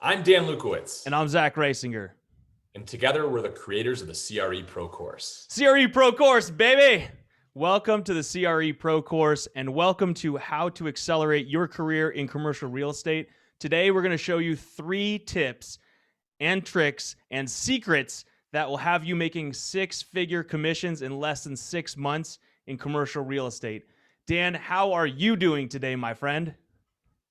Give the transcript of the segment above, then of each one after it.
I'm Dan Lukowitz, And I'm Zach Reisinger. and together we're the creators of the CRE Pro Course. CRE Pro Course, baby! Welcome to the CRE Pro Course, and welcome to How to Accelerate Your Career in Commercial Real Estate. Today, we're going to show you 3 tips and tricks and secrets that will have you making 6-figure commissions in less than 6 months in commercial real estate. Dan, how are you doing today, my friend?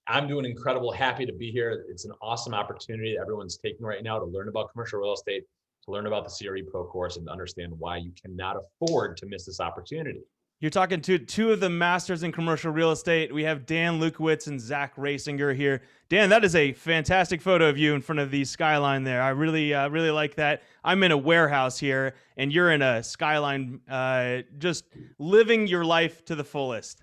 I'm doing incredible, happy to be here. It's an awesome opportunity that everyone's taking right now to learn about commercial real estate, to learn about the CRE Pro Course, and to understand why you cannot afford to miss this opportunity. You're talking to 2 of the masters in commercial real estate. We have Dan Lukowitz and Zach Reisinger here. Dan, that is a fantastic photo of you in front of the skyline there. I really like that. I'm in a warehouse here, and you're in a skyline, just living your life to the fullest.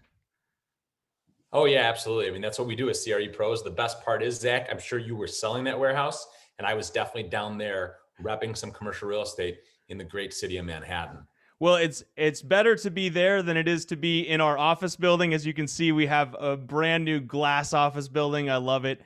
Oh yeah, absolutely. I mean, that's what we do as CRE Pros. The best part is, Zach, I'm sure you were selling that warehouse, and I was definitely down there repping some commercial real estate in the great city of Manhattan. Well, it's better to be there than it is to be in our office building. As you can see, we have a brand new glass office building. I love it.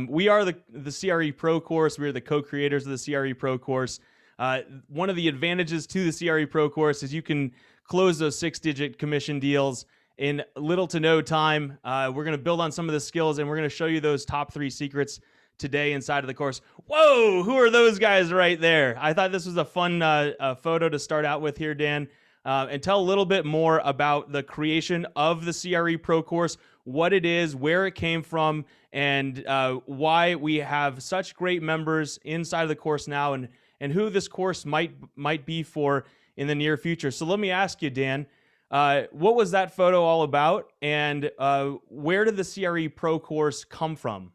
We are the CRE Pro Course. We're the co-creators of the CRE Pro Course. One of the advantages to the CRE Pro Course is you can close those 6-digit commission deals in little to no time. We're going to build on some of the skills, and we're going to show you those top 3 secrets today inside of the course. Whoa, who are those guys right there? I thought this was a fun photo to start out with here, Dan. And tell a little bit more about the creation of the CRE Pro Course, what it is, where it came from, and why we have such great members inside of the course now, and who this course might be for in the near future. So let me ask you, Dan, what was that photo all about, and where did the CRE Pro Course come from?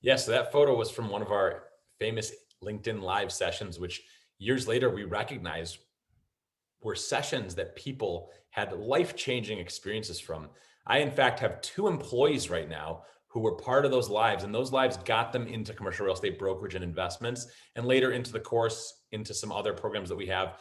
Yeah, so that photo was from one of our famous LinkedIn Live sessions, which years later we recognized were sessions that people had life-changing experiences from. I, in fact, have 2 employees right now who were part of those lives, and those lives got them into commercial real estate brokerage and investments, and later into the course, into some other programs that we have.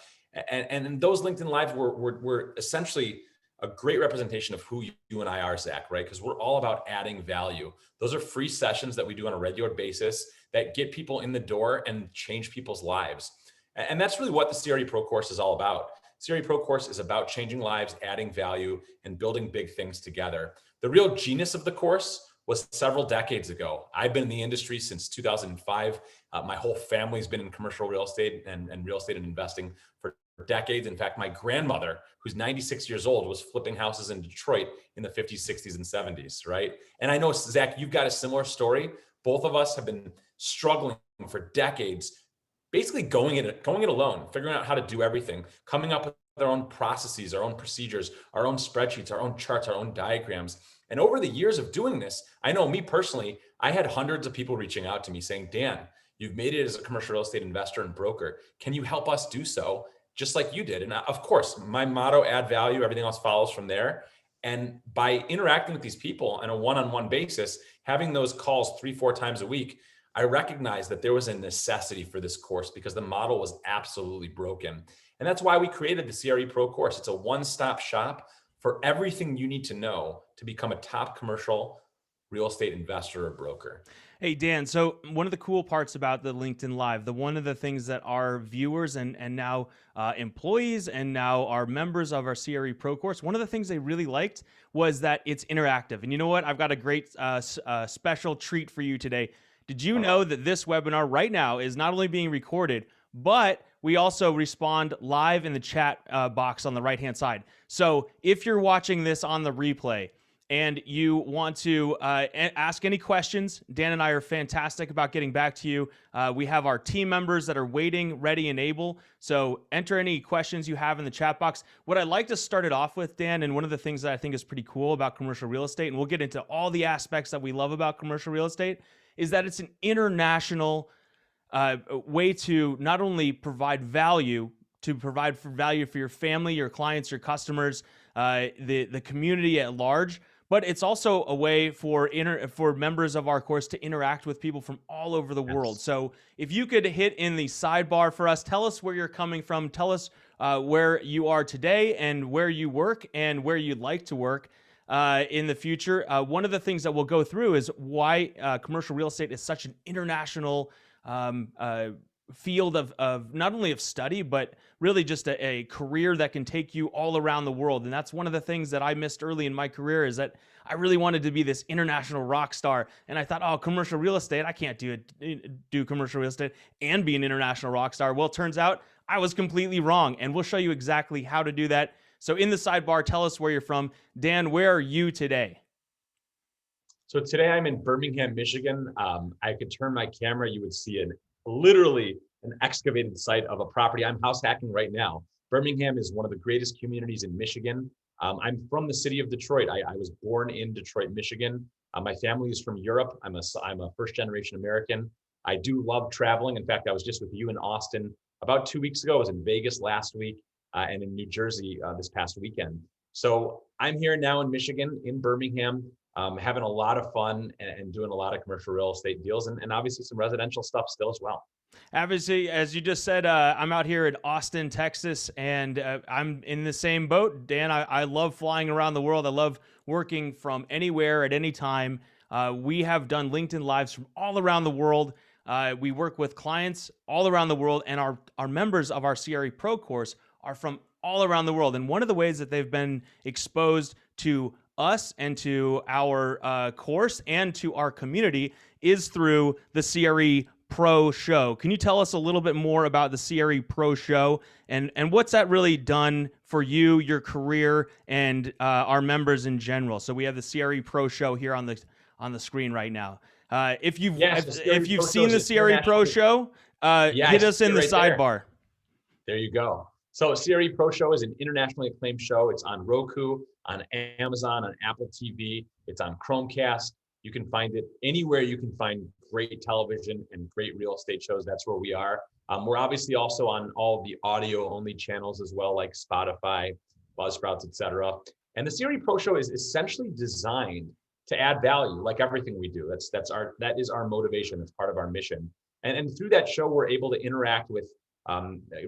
And those LinkedIn Lives were essentially a great representation of who you and I are, Zach, right? Because we're all about adding value. Those are free sessions that we do on a regular basis that get people in the door and change people's lives. And that's really what the CRE Pro Course is all about. CRE Pro Course is about changing lives, adding value, and building big things together. The real genius of the course was several decades ago. I've been in the industry since 2005. My whole family's been in commercial real estate and real estate and investing for decades. In fact, my grandmother, who's 96 years old, was flipping houses in Detroit in the 50s, 60s, and 70s, right? And I know, Zach, you've got a similar story. Both of us have been struggling for decades, basically going it alone, figuring out how to do everything, coming up with our own processes, our own procedures, our own spreadsheets, our own charts, our own diagrams. And over the years of doing this, I know me personally, I had hundreds of people reaching out to me saying, Dan, you've made it as a commercial real estate investor and broker. Can you help us do so? Just like you did. And of course, my motto, add value, everything else follows from there. And by interacting with these people on a one-on-one basis, having those calls 3-4 times a week, I recognized that there was a necessity for this course because the model was absolutely broken. And that's why we created the CRE Pro Course. It's a one-stop shop for everything you need to know to become a top commercial real estate investor or broker. Hey, Dan, so one of the cool parts about the LinkedIn Live, one of the things that our viewers and now employees and now our members of our CRE Pro Course, one of the things they really liked was that it's interactive. And you know what? I've got a great special treat for you today. Did you know that this webinar right now is not only being recorded, but we also respond live in the chat box on the right-hand side. So if you're watching this on the replay, and you want to ask any questions, Dan and I are fantastic about getting back to you. We have our team members that are waiting, ready, and able. So enter any questions you have in the chat box. What I'd like to start it off with, Dan, and one of the things that I think is pretty cool about commercial real estate, and we'll get into all the aspects that we love about commercial real estate, is that it's an international way to not only provide value, to provide for value for your family, your clients, your customers, the community at large, but it's also a way for members of our course to interact with people from all over the world. So if you could hit in the sidebar for us, tell us where you're coming from, tell us where you are today and where you work and where you'd like to work. in the future. One of the things that we'll go through is why commercial real estate is such an international field of not only of study, but really just a career that can take you all around the world. And that's one of the things that I missed early in my career, is that I really wanted to be this international rock star. And I thought, oh, commercial real estate, I can't do commercial real estate and be an international rock star. Well, it turns out I was completely wrong. And we'll show you exactly how to do that. So in the sidebar, tell us where you're from. Dan, where are you today? So today I'm in Birmingham, Michigan. I could turn my camera, you would see literally an excavated site of a property. I'm house hacking right now. Birmingham is one of the greatest communities in Michigan. I'm from the city of Detroit. I was born in Detroit, Michigan. My family is from Europe. I'm a first generation American. I do love traveling. In fact, I was just with you in Austin about 2 weeks ago. I was in Vegas last week and in New Jersey this past weekend. So I'm here now in Michigan, in Birmingham, having a lot of fun and doing a lot of commercial real estate deals and obviously some residential stuff still as well. Obviously, as you just said, I'm out here in Austin, Texas, and I'm in the same boat. Dan, I love flying around the world. I love working from anywhere at any time. We have done LinkedIn Lives from all around the world. We work with clients all around the world, and our members of our Cre Pro course are from all around the world. And one of the ways that they've been exposed to us and to our course and to our community is through the Cre Pro show. Can you tell us a little bit more about the Cre Pro show and what's that really done for you, your career, and our members in general? So we have the Cre Pro show here on the screen right now. If you've seen the Cre Pro show, hit us in the sidebar. There you go. So Cre Pro Show is an internationally acclaimed show. It's on Roku, on Amazon, on Apple TV. It's on Chromecast. You can find it anywhere you can find great television and great real estate shows. That's where we are. We're obviously also on all the audio only channels as well, like Spotify, Buzzsprouts, etc. And the Cre Pro Show is essentially designed to add value, like everything we do. That is our motivation. That's part of our mission. And through that show, we're able to interact with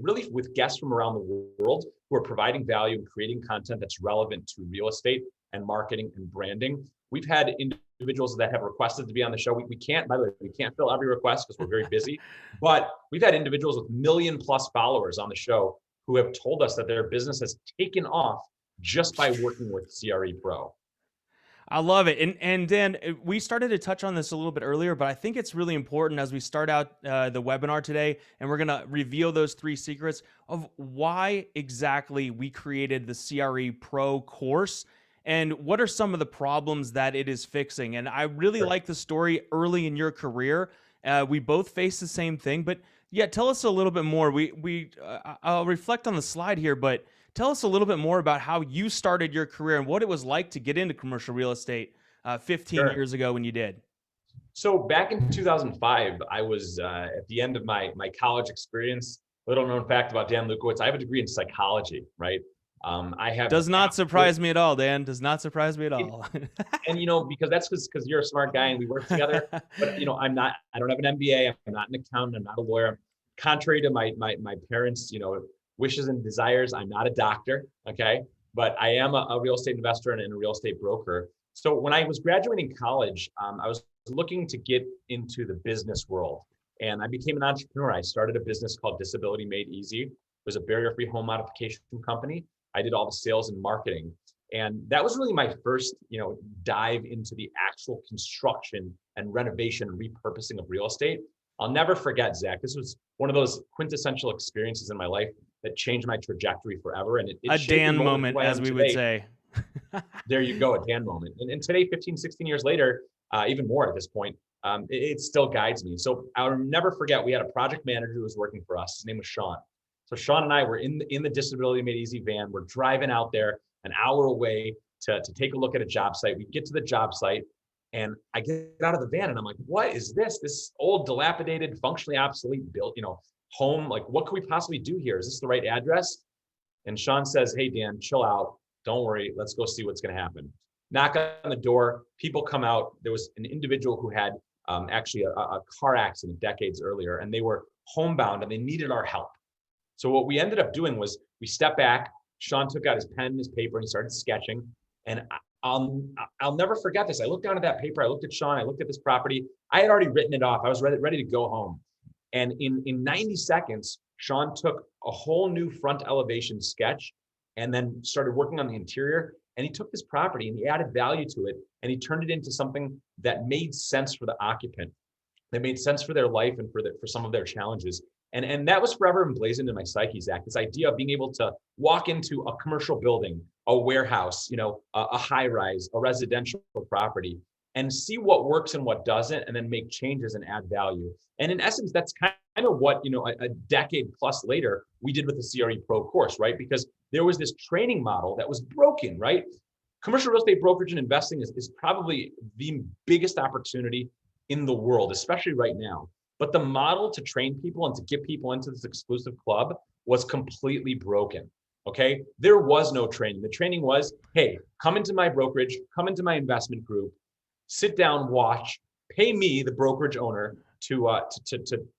really with guests from around the world who are providing value and creating content that's relevant to real estate and marketing and branding. We've had individuals that have requested to be on the show. We can't, by the way, we can't fill every request because we're very busy, but we've had individuals with 1 million+ followers on the show who have told us that their business has taken off just by working with Cre Pro. I love it. And Dan, we started to touch on this a little bit earlier, but I think it's really important as we start out the webinar today, and we're going to reveal those 3 secrets of why exactly we created the Cre Pro course and what are some of the problems that it is fixing. And I really like the story early in your career. We both face the same thing, but yeah, tell us a little bit more. I'll reflect on the slide here, but tell us a little bit more about how you started your career and what it was like to get into commercial real estate 15 years ago when you did. So back in 2005, I was at the end of my college experience. Little known fact about Dan Lukowitz, I have a degree in psychology, right? Does not surprise me at all, Dan. Does not surprise me at all. And because that's because you're a smart guy and we work together. But I don't have an MBA. I'm not an accountant. I'm not a lawyer. Contrary to my parents, wishes and desires, I'm not a doctor, okay? But I am a real estate investor and a real estate broker. So when I was graduating college, I was looking to get into the business world. And I became an entrepreneur. I started a business called Disability Made Easy. It was a barrier-free home modification company. I did all the sales and marketing. And that was really my first, dive into the actual construction and renovation and repurposing of real estate. I'll never forget, Zach. This was one of those quintessential experiences in my life that changed my trajectory forever. And it a Dan moment, as we would say. There you go, a Dan moment. And today, 15, 16 years later, even more at this point, it still guides me. So I'll never forget, we had a project manager who was working for us. His name was Sean. So Sean and I were in the Disability Made Easy van. We're driving out there an hour away to take a look at a job site. We get to the job site and I get out of the van and I'm like, what is this? This old, dilapidated, functionally obsolete built, home. Like, what could we possibly do here? Is this the right address? And Sean says, hey, Dan, chill out. Don't worry. Let's go see what's going to happen. Knock on the door. People come out. There was an individual who had actually a car accident decades earlier, and they were homebound and they needed our help. So what we ended up doing was we stepped back. Sean took out his pen and his paper and he started sketching. And I'll never forget this. I looked down at that paper. I looked at Sean. I looked at this property. I had already written it off. I was ready to go home. And in 90 seconds, Sean took a whole new front elevation sketch and then started working on the interior. And he took this property and he added value to it. And he turned it into something that made sense for the occupant, that made sense for their life and for some of their challenges. And that was forever emblazoned in my psyche, Zach, this idea of being able to walk into a commercial building, a warehouse, a high rise, a residential property, and see what works and what doesn't, and then make changes and add value. And in essence, that's kind of what, a decade plus later, we did with the CRE Pro course, right? Because there was this training model that was broken, right? Commercial real estate brokerage and investing is probably the biggest opportunity in the world, especially right now. But the model to train people and to get people into this exclusive club was completely broken. Okay. There was no training. The training was, hey, come into my brokerage, come into my investment group, sit down, watch, pay me, the brokerage owner, to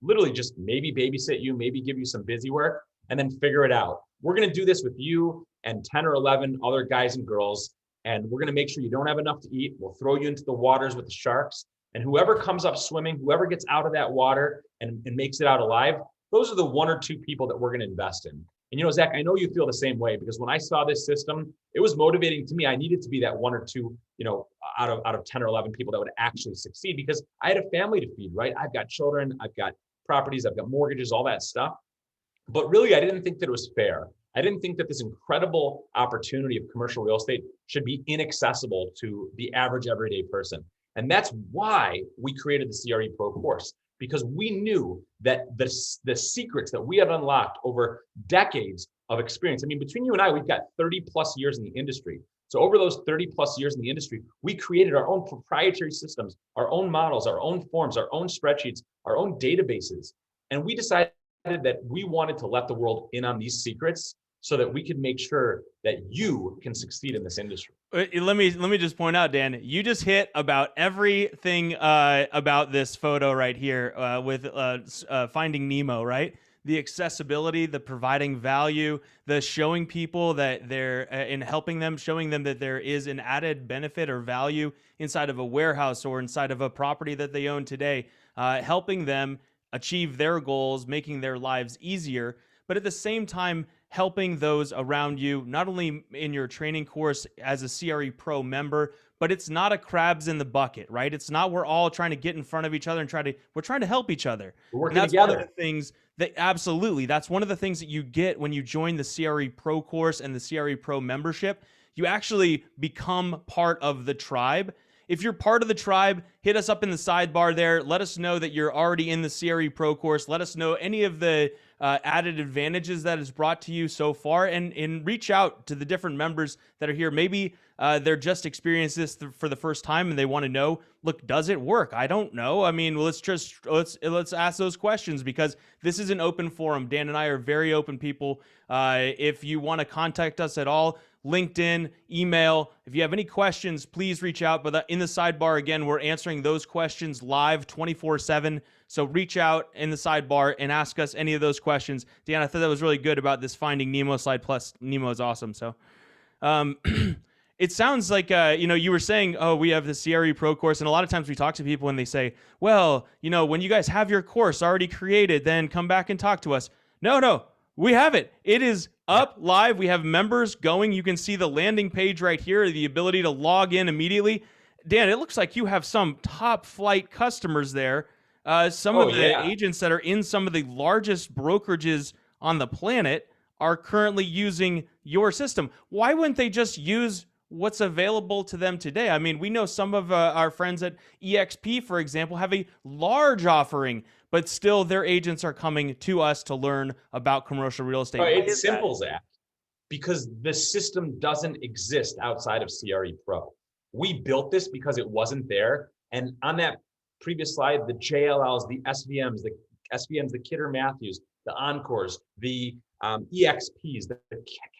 literally just maybe babysit you, maybe give you some busy work, and then figure it out. We're going to do this with you and 10 or 11 other guys and girls. And we're going to make sure you don't have enough to eat. We'll throw you into the waters with the sharks. And whoever comes up swimming, whoever gets out of that water and makes it out alive, those are the 1 or 2 people that we're going to invest in. And Zach, I know you feel the same way, because when I saw this system, it was motivating to me. I needed to be that 1 or 2, out of 10 or 11 people that would actually succeed, because I had a family to feed, right? I've got children, I've got properties, I've got mortgages, all that stuff. But really, I didn't think that it was fair. I didn't think that this incredible opportunity of commercial real estate should be inaccessible to the average everyday person. And that's why we created the CRE Pro course, because we knew that the secrets that we had unlocked over decades of experience. I mean, between you and I, we've got 30 plus years in the industry. So over those 30 plus years in the industry, we created our own proprietary systems, our own models, our own forms, our own spreadsheets, our own databases. And we decided that we wanted to let the world in on these secrets so that we could make sure that you can succeed in this industry. Let me just point out, Dan, you just hit about everything about this photo right here with Finding Nemo, right? The accessibility, the providing value, the showing people that they're in helping them, showing them that there is an added benefit or value inside of a warehouse or inside of a property that they own today, helping them achieve their goals, making their lives easier, but at the same time, helping those around you, not only in your training course as a CRE Pro member, but it's not a crabs in the bucket, right? It's not we're all trying to get in front of each other and we're trying to help each other. We're working that's together. One of the things that absolutely, that's one of the things that you get when you join the CRE Pro course and the CRE Pro membership. You actually become part of the tribe. If you're part of the tribe, hit us up in the sidebar there. Let us know that you're already in the CRE Pro course. Let us know any of the added advantages that is brought to you so far, and reach out to the different members that are here. Maybe they're just experiencing this for the first time and they want to know, look, does it work? I don't know. I mean, let's ask those questions, because this is an open forum. Dan and I are very open people. If you want to contact us at all, LinkedIn, email. If you have any questions, please reach out. But in the sidebar, again, we're answering those questions live 24/7. So reach out in the sidebar and ask us any of those questions. Dan, I thought that was really good about this Finding Nemo slide. Plus, Nemo is awesome. So it sounds like, you were saying, oh, we have the CRE Pro course. And a lot of times we talk to people and they say, well, when you guys have your course already created, then come back and talk to us. No. We have it. It is up live. We have members going. You can see the landing page right here, the ability to log in immediately. Dan, it looks like you have some top flight customers there. Some of the agents that are in some of the largest brokerages on the planet are currently using your system. Why wouldn't they just use what's available to them today? I mean, we know some of our friends at EXP, for example, have a large offering, but still their agents are coming to us to learn about commercial real estate. It's simple, Zach, because the system doesn't exist outside of CRE Pro. We built this because it wasn't there. And on that previous slide, the JLLs, the SVMs, the Kidder Matthews, the Encores, the EXPs, the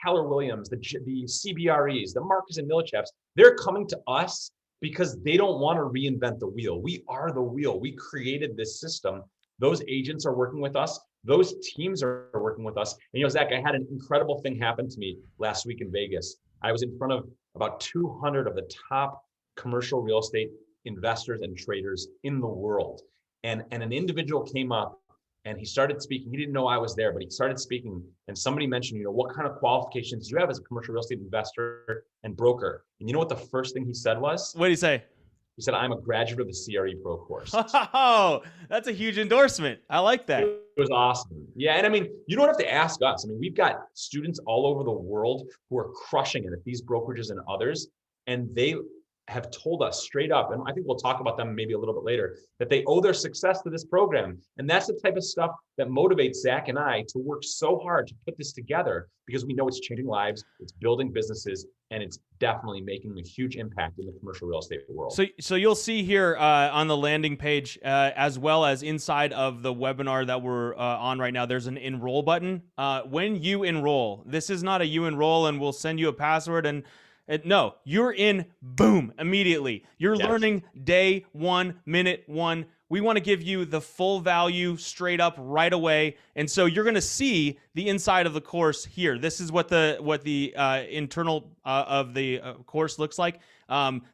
Keller Williams, the CBREs, the Marcus and Millicheffs, they're coming to us because they don't want to reinvent the wheel. We are the wheel. We created this system. Those agents are working with us. Those teams are working with us. And Zach, I had an incredible thing happen to me last week in Vegas. I was in front of about 200 of the top commercial real estate investors and traders in the world. And an individual came up and he started speaking. He didn't know I was there, but he started speaking. And somebody mentioned, what kind of qualifications do you have as a commercial real estate investor and broker? And you know what the first thing he said was? What did he say? He said, I'm a graduate of the CRE Pro Course. Oh, that's a huge endorsement. I like that. It was awesome. Yeah. And I mean, you don't have to ask us. I mean, we've got students all over the world who are crushing it at these brokerages and others. And they have told us straight up, and I think we'll talk about them maybe a little bit later, that they owe their success to this program. And that's the type of stuff that motivates Zach and I to work so hard to put this together, because we know it's changing lives, it's building businesses, and it's definitely making a huge impact in the commercial real estate world. So you'll see here on the landing page, as well as inside of the webinar that we're on right now, there's an enroll button. When you enroll, this is not a you enroll and we'll send you a password and no, you're in, boom, immediately. You're learning day one, minute one. We want to give you the full value straight up right away. And so you're going to see the inside of the course here. This is what the internal of the course looks like.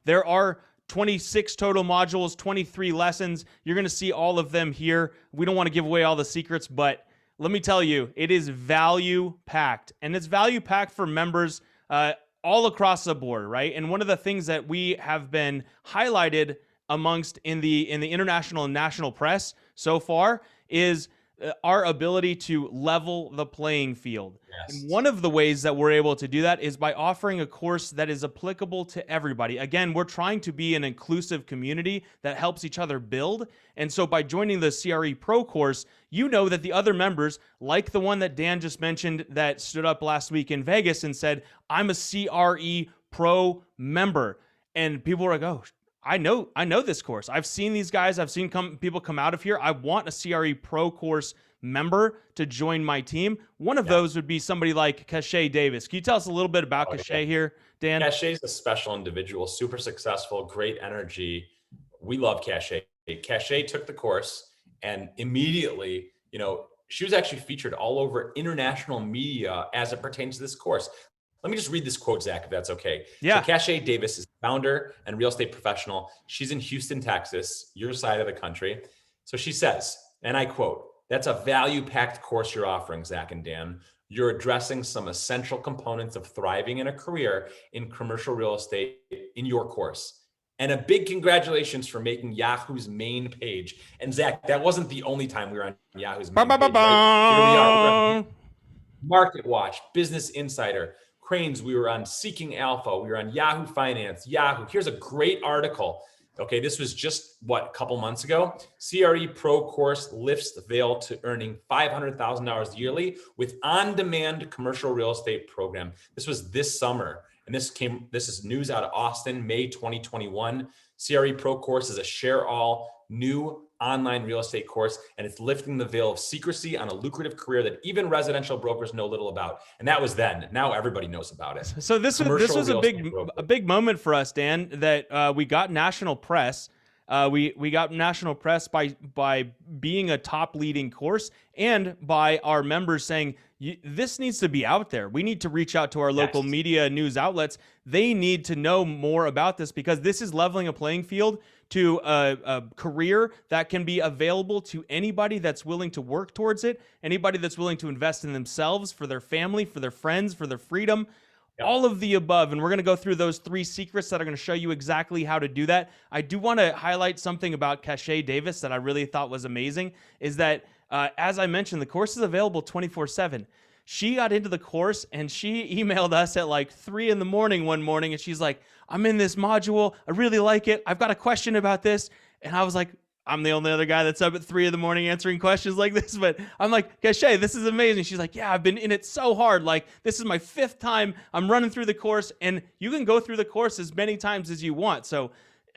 There are 26 total modules, 23 lessons. You're going to see all of them here. We don't want to give away all the secrets, but let me tell you, it is value packed, and it's value packed for members all across the board, right? And one of the things that we have been highlighted amongst in the international and national press so far is our ability to level the playing field. Yes. And one of the ways that we're able to do that is by offering a course that is applicable to everybody. Again, we're trying to be an inclusive community that helps each other build. And so by joining the CRE Pro course, you know that the other members, like the one that Dan just mentioned that stood up last week in Vegas and said, I'm a CRE Pro member. And people were like, oh, I know this course. I've seen these guys. I've seen people come out of here. I want a CRE Pro course member to join my team. One of those would be somebody like Kashay Davis. Can you tell us a little bit about Kashay here, Dan? Kashay's a special individual, super successful, great energy. We love Kashay. Kashay took the course and immediately, she was actually featured all over international media as it pertains to this course. Let me just read this quote, Zach, if that's okay. Yeah. So Kashay Davis is founder and real estate professional. She's in Houston, Texas, your side of the country. So she says, and I quote, "That's a value-packed course you're offering, Zach and Dan. You're addressing some essential components of thriving in a career in commercial real estate in your course. And a big congratulations for making Yahoo's main page." And Zach, that wasn't the only time we were on Yahoo's main page. Right? Here we are. Market Watch, Business Insider, Cranes, we were on Seeking Alpha, we were on Yahoo Finance, Yahoo. Here's a great article. Okay, this was just, a couple months ago. CRE Pro Course lifts the veil to earning $500,000 yearly with on-demand commercial real estate program. This was this summer, and this is news out of Austin, May 2021. CRE Pro Course is a share-all new online real estate course, and it's lifting the veil of secrecy on a lucrative career that even residential brokers know little about. And that was then. Now everybody knows about it. So this was a big moment for us, Dan, that we got national press. We got national press by being a top leading course and by our members saying, this needs to be out there. We need to reach out to our local media news outlets. They need to know more about this because this is leveling a playing field to a career that can be available to anybody that's willing to work towards it, anybody that's willing to invest in themselves, for their family, for their friends, for their freedom, all of the above. And we're going to go through those 3 secrets that are going to show you exactly how to do that. I do want to highlight something about Kashay Davis that I really thought was amazing, is that, as I mentioned, the course is available 24/7. She got into the course and she emailed us at like 3 in the morning one morning, and she's like, I'm in this module. I really like it. I've got a question about this. And I was like, I'm the only other guy that's up at 3 in the morning answering questions like this. But I'm like, Kashay, this is amazing. She's like, yeah, I've been in it so hard. Like, this is my 5th time I'm running through the course, and you can go through the course as many times as you want. So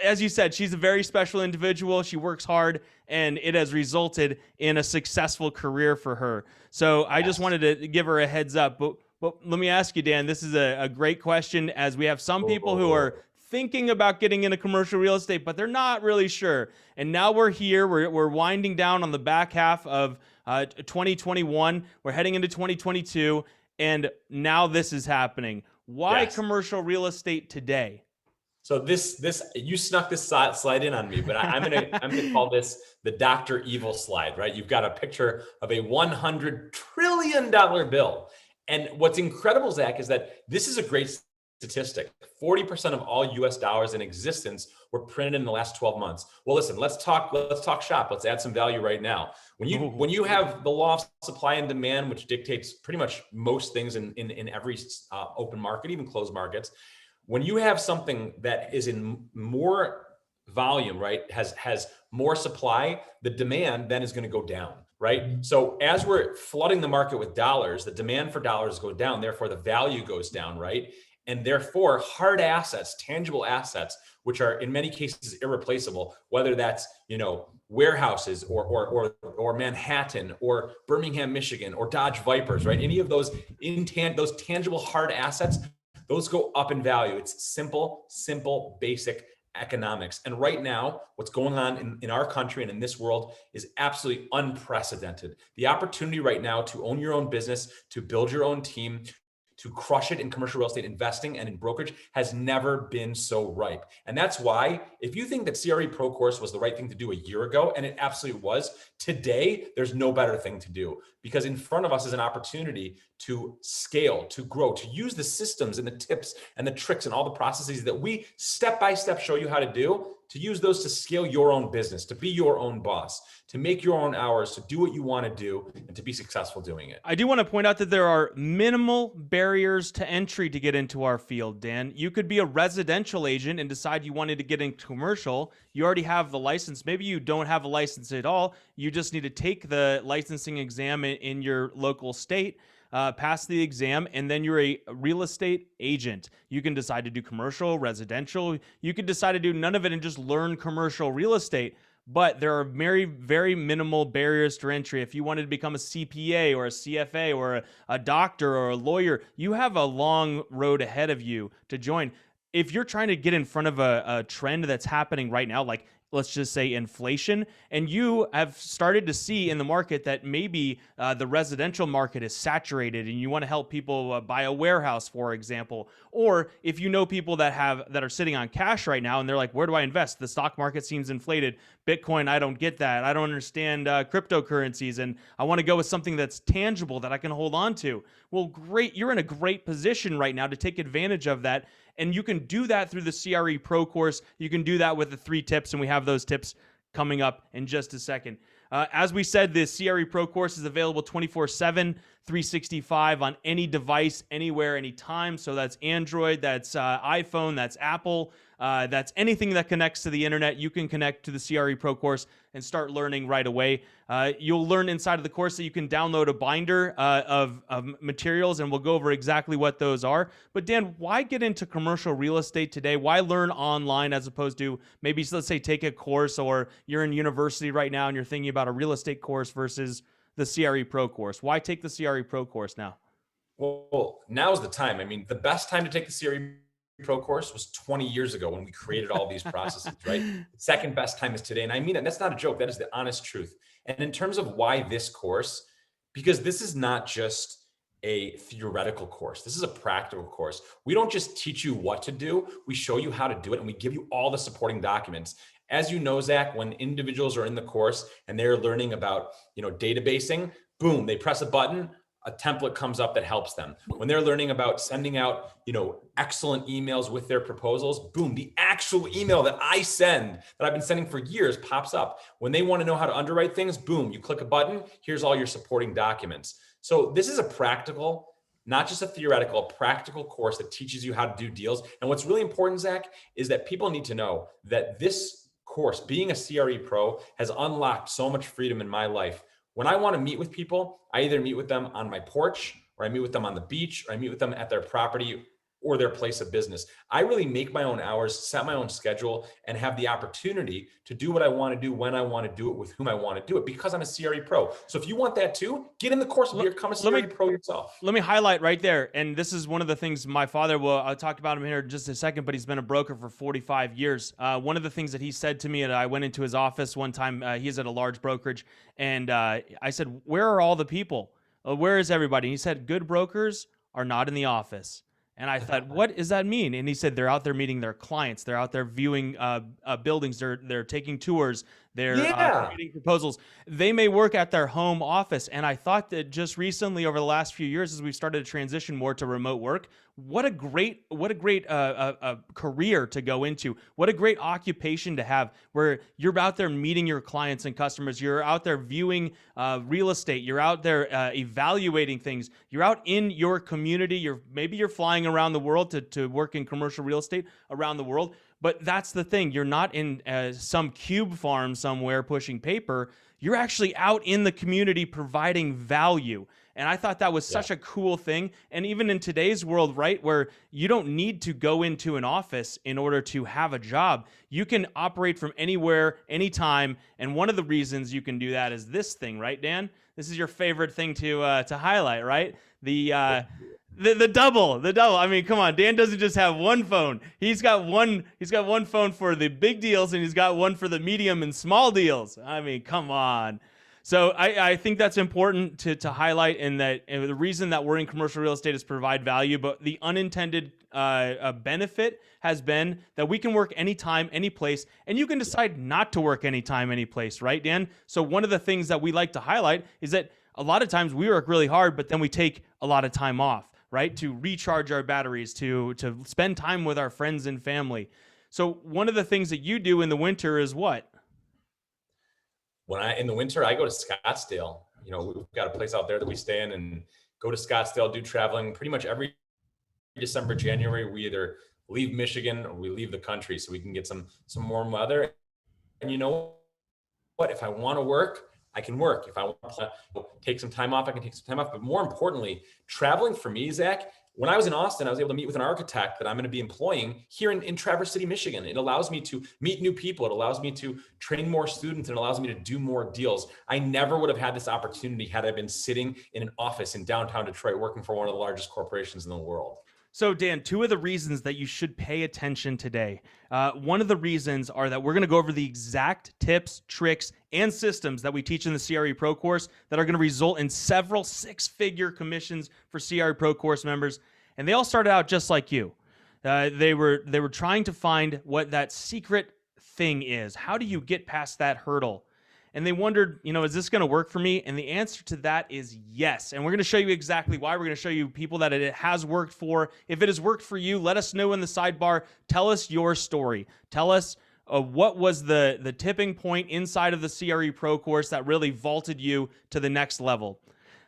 as you said, she's a very special individual. She works hard, and it has resulted in a successful career for her. So I just wanted to give her a heads up. But let me ask you, Dan, this is a great question, as we have some people who are thinking about getting into commercial real estate, but they're not really sure. And now we're here. We're winding down on the back half of 2021. We're heading into 2022, and now this is happening. Why Yes. commercial real estate today? So you snuck this slide in on me, but I'm gonna call this the Dr. Evil slide, right? You've got a picture of a $100 trillion bill. And what's incredible, Zach, is that this is a great statistic. 40% of all US dollars in existence were printed in the last 12 months. Well, listen, let's talk shop. Let's add some value right now. When you have the law of supply and demand, which dictates pretty much most things in every open market, even closed markets, when you have something that is in more volume, right, has more supply, the demand then is going to go down, right? So as we're flooding the market with dollars, the demand for dollars goes down, therefore the value goes down, right? And therefore hard assets, tangible assets, which are in many cases irreplaceable, whether that's, warehouses or Manhattan or Birmingham, Michigan, or Dodge Vipers, right? Any of those those tangible hard assets, those go up in value. It's simple, basic economics. And right now, what's going on in our country and in this world is absolutely unprecedented. The opportunity right now to own your own business, to build your own team, to crush it in commercial real estate investing and in brokerage has never been so ripe. And that's why, if you think that CRE Pro Course was the right thing to do a year ago, and it absolutely was, today, there's no better thing to do, because in front of us is an opportunity to scale, to grow, to use the systems and the tips and the tricks and all the processes that we step by step show you how to do, to use those to scale your own business, to be your own boss, to make your own hours, to do what you want to do, and to be successful doing it. I do want to point out that there are minimal barriers to entry to get into our field, Dan. You could be a residential agent and decide you wanted to get into commercial. You already have the license. Maybe you don't have a license at all. You just need to take the licensing exam in your local state, pass the exam, and then you're a real estate agent. You can decide to do commercial, residential. You could decide to do none of it and just learn commercial real estate. But there are very, very minimal barriers to entry. If you wanted to become a CPA or a CFA or a doctor or a lawyer, you have a long road ahead of you to join. If you're trying to get in front of a trend that's happening right now, like let's just say inflation, and you have started to see in the market that maybe the residential market is saturated and you want to help people buy a warehouse, for example, or if you know people that are sitting on cash right now and they're like, where do I invest? The stock market seems inflated. Bitcoin, I don't get that. I don't understand cryptocurrencies, and I want to go with something that's tangible that I can hold on to. Well, great. You're in a great position right now to take advantage of that. And you can do that through the CRE Pro course. You can do that with the 3 tips, and we have those tips coming up in just a second. As we said, the CRE Pro course is available 24/7, 365 on any device, anywhere, anytime. So that's Android, that's iPhone, that's Apple, that's anything that connects to the internet. You can connect to the CRE Pro course and start learning right away. You'll learn inside of the course that you can download a binder of materials, and we'll go over exactly what those are. But Dan, why get into commercial real estate today? Why learn online as opposed to maybe, let's say, take a course, or you're in university right now and you're thinking about a real estate course versus the CRE Pro course? Why take the CRE Pro course now? Well, now's the time. I mean, the best time to take the CRE Pro course was 20 years ago when we created all these processes, right? The second best time is today. And I mean it. That's not a joke. That is the honest truth. And in terms of why this course, because this is not just a theoretical course. This is a practical course. We don't just teach you what to do. We show you how to do it, and we give you all the supporting documents. As you know, Zach, when individuals are in the course and they're learning about, databasing, boom, they press a button, a template comes up that helps them. When they're learning about sending out, excellent emails with their proposals, boom, the actual email that I send, that I've been sending for years, pops up. When they want to know how to underwrite things, boom, you click a button, here's all your supporting documents. So this is a practical, not just a theoretical, a practical course that teaches you how to do deals. And what's really important, Zach, is that people need to know that this course, being a CRE Pro, has unlocked so much freedom in my life. When I want to meet with people, I either meet with them on my porch, or I meet with them on the beach, or I meet with them at their property or their place of business. I really make my own hours, set my own schedule, and have the opportunity to do what I want to do when I want to do it with whom I want to do it, because I'm a CRE Pro. So if you want that too, get in the course and become a CRE Pro yourself. Let me highlight right there. And this is one of the things my father I'll talk about him here in just a second, but he's been a broker for 45 years. One of the things that he said to me, and I went into his office one time, he's at a large brokerage, and I said, where are all the people? Where is everybody? And he said, good brokers are not in the office. And I thought, what does that mean? And he said, they're out there meeting their clients. They're out there viewing buildings. They're taking tours. They're Yeah. creating proposals. They may work at their home office. And I thought that just recently, over the last few years, as we've started to transition more to remote work, what a great career to go into. What a great occupation to have, where you're out there meeting your clients and customers. You're out there viewing real estate. You're out there evaluating things. You're out in your community. Maybe you're flying around the world to work in commercial real estate around the world. But that's the thing. You're not in some cube farm somewhere pushing paper. You're actually out in the community providing value. And I thought that was such a cool thing. And even in today's world, right, where you don't need to go into an office in order to have a job, you can operate from anywhere, anytime. And one of the reasons you can do that is this thing, right, Dan? This is your favorite thing to highlight, right? The double. I mean, come on. Dan doesn't just have one phone. He's got one phone for the big deals, and he's got one for the medium and small deals. I mean, come on. So I think that's important to highlight, and the reason that we're in commercial real estate is provide value, but the unintended benefit has been that we can work anytime, any place, and you can decide not to work anytime, any place, right, Dan? So one of the things that we like to highlight is that a lot of times we work really hard, but then we take a lot of time off, right, to recharge our batteries, to spend time with our friends and family. So one of the things that you do in the winter is what? In the winter, I go to Scottsdale. You know, we've got a place out there that we stay in, and go to Scottsdale, do traveling pretty much every December, January. We either leave Michigan or we leave the country so we can get some warm weather. And you know what? If I want to work, I can work. If I want to take some time off, I can take some time off. But more importantly, traveling for me, Zach, when I was in Austin, I was able to meet with an architect that I'm going to be employing here in Traverse City, Michigan. It allows me to meet new people. It allows me to train more students, and it allows me to do more deals. I never would have had this opportunity had I been sitting in an office in downtown Detroit working for one of the largest corporations in the world. So, Dan, two of the reasons that you should pay attention today. One of the reasons are that we're going to go over the exact tips, tricks, and systems that we teach in the CRE Pro course that are going to result in several six-figure commissions for CRE Pro course members. And they all started out just like you. They were trying to find what that secret thing is. How do you get past that hurdle? And they wondered, is this going to work for me? And the answer to that is yes. And we're going to show you exactly why. We're going to show you people that it has worked for. If it has worked for you, let us know in the sidebar. Tell us your story. Tell us what was the tipping point inside of the CRE Pro course that really vaulted you to the next level.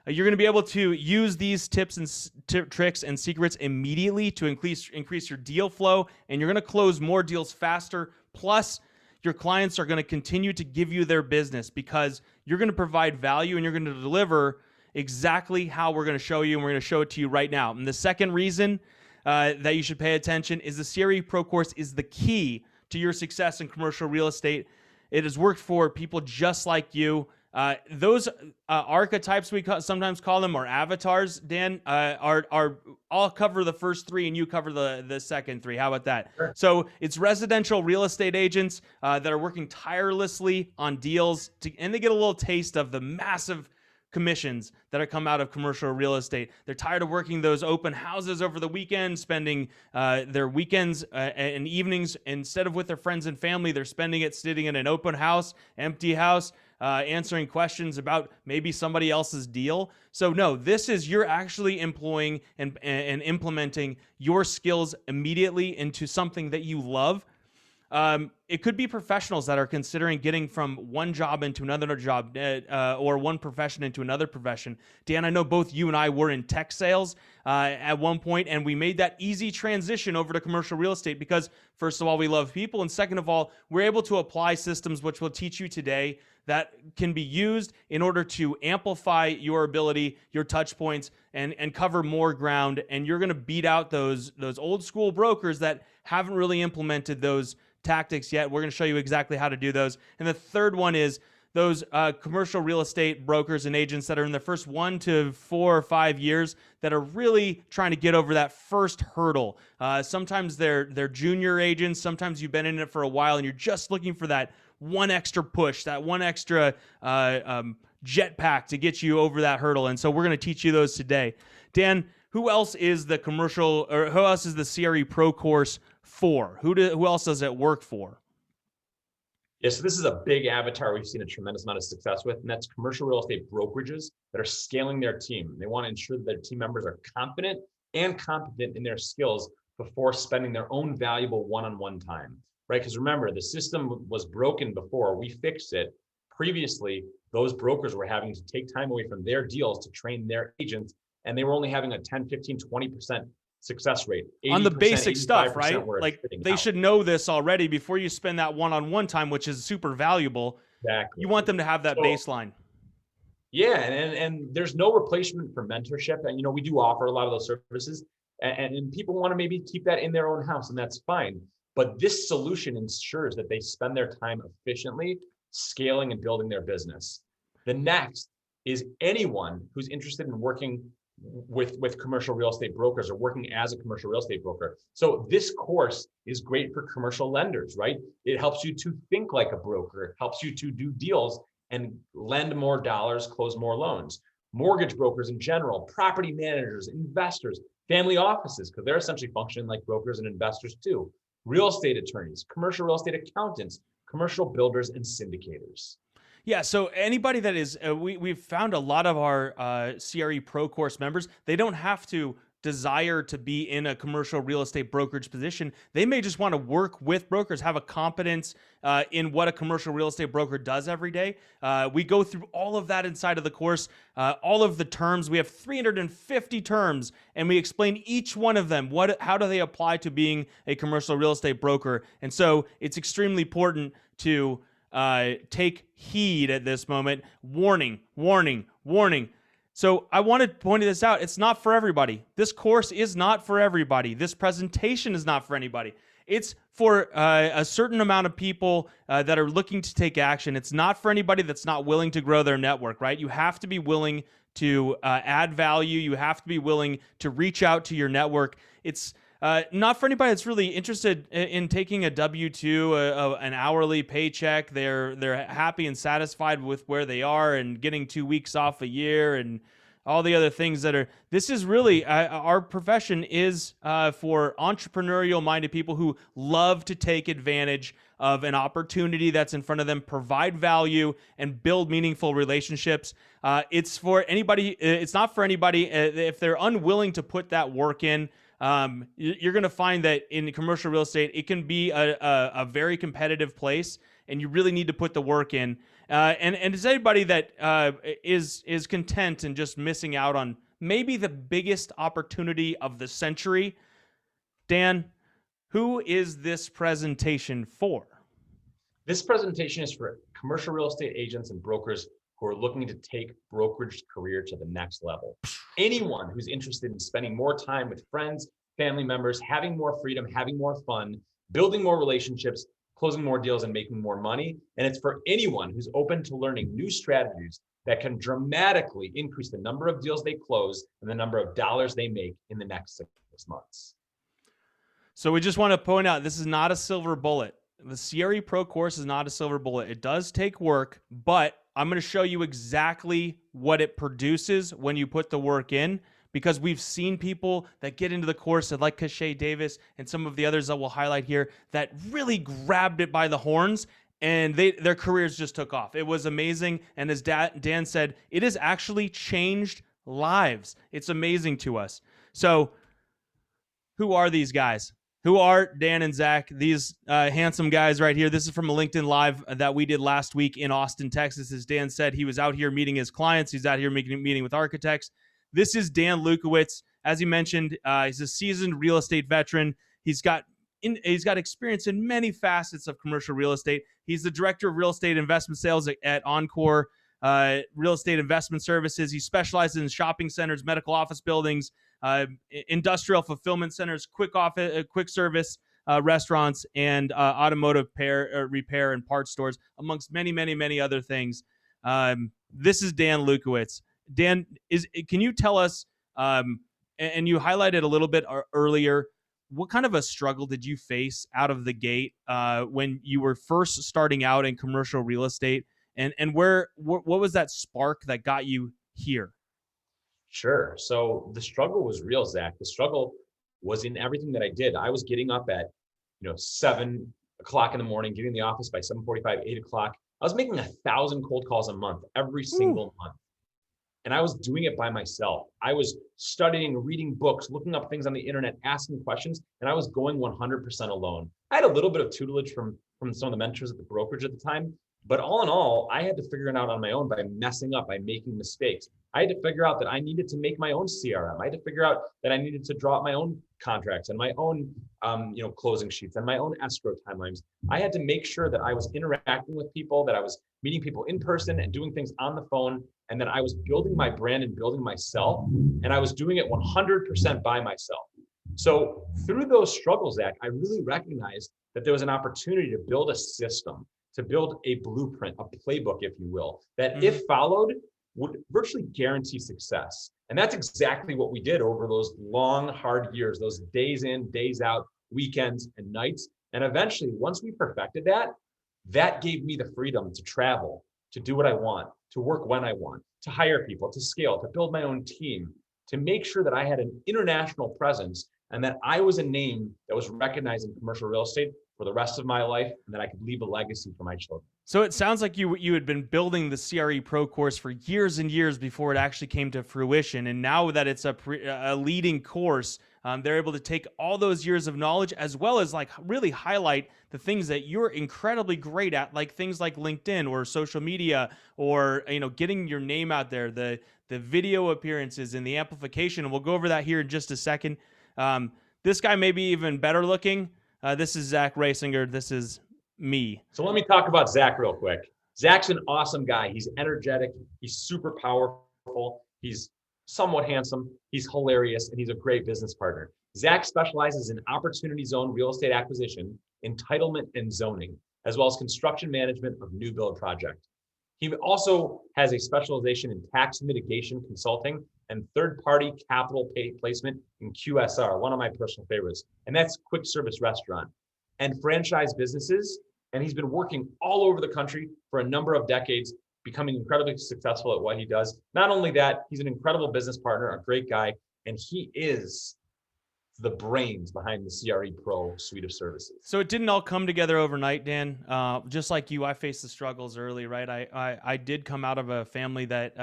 You're going to be able to use these tips and tricks and secrets immediately to increase your deal flow, and you're going to close more deals faster. Plus, your clients are going to continue to give you their business because you're going to provide value and you're going to deliver exactly how we're going to show you, and we're going to show it to you right now. And the second reason that you should pay attention is the CRE Pro course is the key to your success in commercial real estate. It has worked for people just like you. Those archetypes we sometimes call them, or avatars, Dan, I'll cover the first three and you cover the second three. How about that? Sure. So it's residential real estate agents that are working tirelessly on deals, and they get a little taste of the massive commissions that come out of commercial real estate. They're tired of working those open houses over the weekend, spending their weekends and evenings instead of with their friends and family. They're spending it sitting in an open house, empty house, answering questions about maybe somebody else's deal. So no, you're actually employing and implementing your skills immediately into something that you love. It could be professionals that are considering getting from one job into another job, or one profession into another profession. Dan, I know both you and I were in tech sales at one point, and we made that easy transition over to commercial real estate because, first of all, we love people, and second of all, we're able to apply systems which we'll teach you today that can be used in order to amplify your ability, your touch points, and cover more ground. And you're going to beat out those old school brokers that haven't really implemented those tactics yet. We're going to show you exactly how to do those. And the third one is those commercial real estate brokers and agents that are in the first 1 to 4 or 5 years that are really trying to get over that first hurdle. Sometimes they're junior agents. Sometimes you've been in it for a while and you're just looking for that one extra push, that one extra jetpack to get you over that hurdle. And so we're going to teach you those today. Dan, who else is the commercial, or who else is the CRE Pro course for? Who else does it work for? Yeah, so this is a big avatar we've seen a tremendous amount of success with, and that's commercial real estate brokerages that are scaling their team. They want to ensure that their team members are confident and competent in their skills before spending their own valuable one-on-one time, right? Because remember, the system was broken before. We fixed it. Previously, those brokers were having to take time away from their deals to train their agents, and they were only having a 10, 15, 20% success rate. On the basic stuff, right? Were like they should know this already before you spend that one-on-one time, which is super valuable. Exactly. You want them to have that baseline. Yeah, and there's no replacement for mentorship. And we do offer a lot of those services, and people want to maybe keep that in their own house, and that's fine. But this solution ensures that they spend their time efficiently scaling and building their business. The next is anyone who's interested in working with commercial real estate brokers or working as a commercial real estate broker. So this course is great for commercial lenders, right? It helps you to think like a broker. It helps you to do deals and lend more dollars, close more loans. Mortgage brokers in general, property managers, investors, family offices, because they're essentially functioning like brokers and investors too. Real estate attorneys, commercial real estate accountants, commercial builders, and syndicators. Yeah, so anybody that is, we've found a lot of our CRE Pro course members, they don't have to desire to be in a commercial real estate brokerage position. They may just want to work with brokers, have a competence in what a commercial real estate broker does every day. We go through all of that inside of the course, all of the terms. We have 350 terms, and we explain each one of them. How do they apply to being a commercial real estate broker? And so it's extremely important to take heed at this moment. Warning, warning, warning. So I want to point this out. It's not for everybody. This course is not for everybody. This presentation is not for anybody. It's for a certain amount of people that are looking to take action. It's not for anybody that's not willing to grow their network, right? You have to be willing to add value. You have to be willing to reach out to your network. It's not for anybody that's really interested in taking a W-2, an hourly paycheck. They're happy and satisfied with where they are and getting 2 weeks off a year and all the other things that are. This is really, our profession is for entrepreneurial-minded people who love to take advantage of an opportunity that's in front of them, provide value, and build meaningful relationships. It's for anybody. It's not for anybody if they're unwilling to put that work in. You're going to find that in commercial real estate, it can be a very competitive place, and you really need to put the work in. And is anybody that is content and just missing out on maybe the biggest opportunity of the century? Dan, who is this presentation for? This presentation is for commercial real estate agents and brokers who are looking to take brokerage career to the next level. Anyone who's interested in spending more time with friends, family members, having more freedom, having more fun, building more relationships, closing more deals, and making more money. And it's for anyone who's open to learning new strategies that can dramatically increase the number of deals they close and the number of dollars they make in the next 6 months. So we just want to point out, this is not a silver bullet. The CRE Pro course is not a silver bullet. It does take work, but I'm going to show you exactly what it produces when you put the work in, because we've seen people that get into the course that, like Kashay Davis and some of the others that we'll highlight here, that really grabbed it by the horns and their careers just took off. It was amazing. And as Dan said, it has actually changed lives. It's amazing to us. So who are these guys? Who are Dan and Zach, these handsome guys right here? This is from a LinkedIn Live that we did last week in Austin, Texas. As Dan said, he was out here meeting his clients. He's out here meeting with architects. This is Dan Lukowitz. As he mentioned, he's a seasoned real estate veteran. He's got experience in many facets of commercial real estate. He's the director of real estate investment sales at Encore Real Estate Investment Services. He specializes in shopping centers, medical office buildings, industrial fulfillment centers, quick service restaurants, and automotive repair and parts stores, amongst many, many, many other things. This is Dan Lukowitz. Dan, can you tell us, and you highlighted a little bit earlier, what kind of a struggle did you face out of the gate when you were first starting out in commercial real estate, and what was that spark that got you here? Sure. So the struggle was real, Zach. The struggle was in everything that I did. I was getting up at, 7 o'clock in the morning, getting in the office by 7:45, 8 o'clock. I was making 1,000 cold calls a month, every Whew. single month. And I was doing it by myself. I was studying, reading books, looking up things on the internet, asking questions, and I was going 100% alone. I had a little bit of tutelage from some of the mentors at the brokerage at the time, but all in all, I had to figure it out on my own by messing up, by making mistakes. I had to figure out that I needed to make my own CRM. I had to figure out that I needed to draw up my own contracts and my own, closing sheets and my own escrow timelines. I had to make sure that I was interacting with people, that I was meeting people in person and doing things on the phone, and that I was building my brand and building myself, and I was doing it 100% by myself. So through those struggles, Zach, I really recognized that there was an opportunity to build a system, to build a blueprint, a playbook, if you will, that if followed would virtually guarantee success. And that's exactly what we did over those long, hard years, those days in, days out, weekends and nights. And eventually, once we perfected that, that gave me the freedom to travel, to do what I want, to work when I want, to hire people, to scale, to build my own team, to make sure that I had an international presence and that I was a name that was recognized in commercial real estate for the rest of my life, and that I could leave a legacy for my children. So it sounds like you had been building the CRE Pro course for years and years before it actually came to fruition, and now that it's a leading course, they're able to take all those years of knowledge as well as like really highlight the things that you're incredibly great at, like things like LinkedIn or social media, or getting your name out there, the video appearances and the amplification. And we'll go over that here in just a second. This guy may be even better looking. This is Zach Reisinger. This is me. So let me talk about Zach real quick. Zach's an awesome guy. He's energetic. He's super powerful. He's somewhat handsome. He's hilarious, and he's a great business partner. Zach specializes in opportunity zone real estate acquisition, entitlement, and zoning, as well as construction management of new build projects. He also has a specialization in tax mitigation consulting and third-party capital placement in QSR, one of my personal favorites, and that's quick service restaurant, and franchise businesses. And he's been working all over the country for a number of decades, becoming incredibly successful at what he does. Not only that, he's an incredible business partner, a great guy, and he is the brains behind the CRE Pro suite of services. So it didn't all come together overnight, Dan. Just like you, I faced the struggles early, right? I did come out of a family that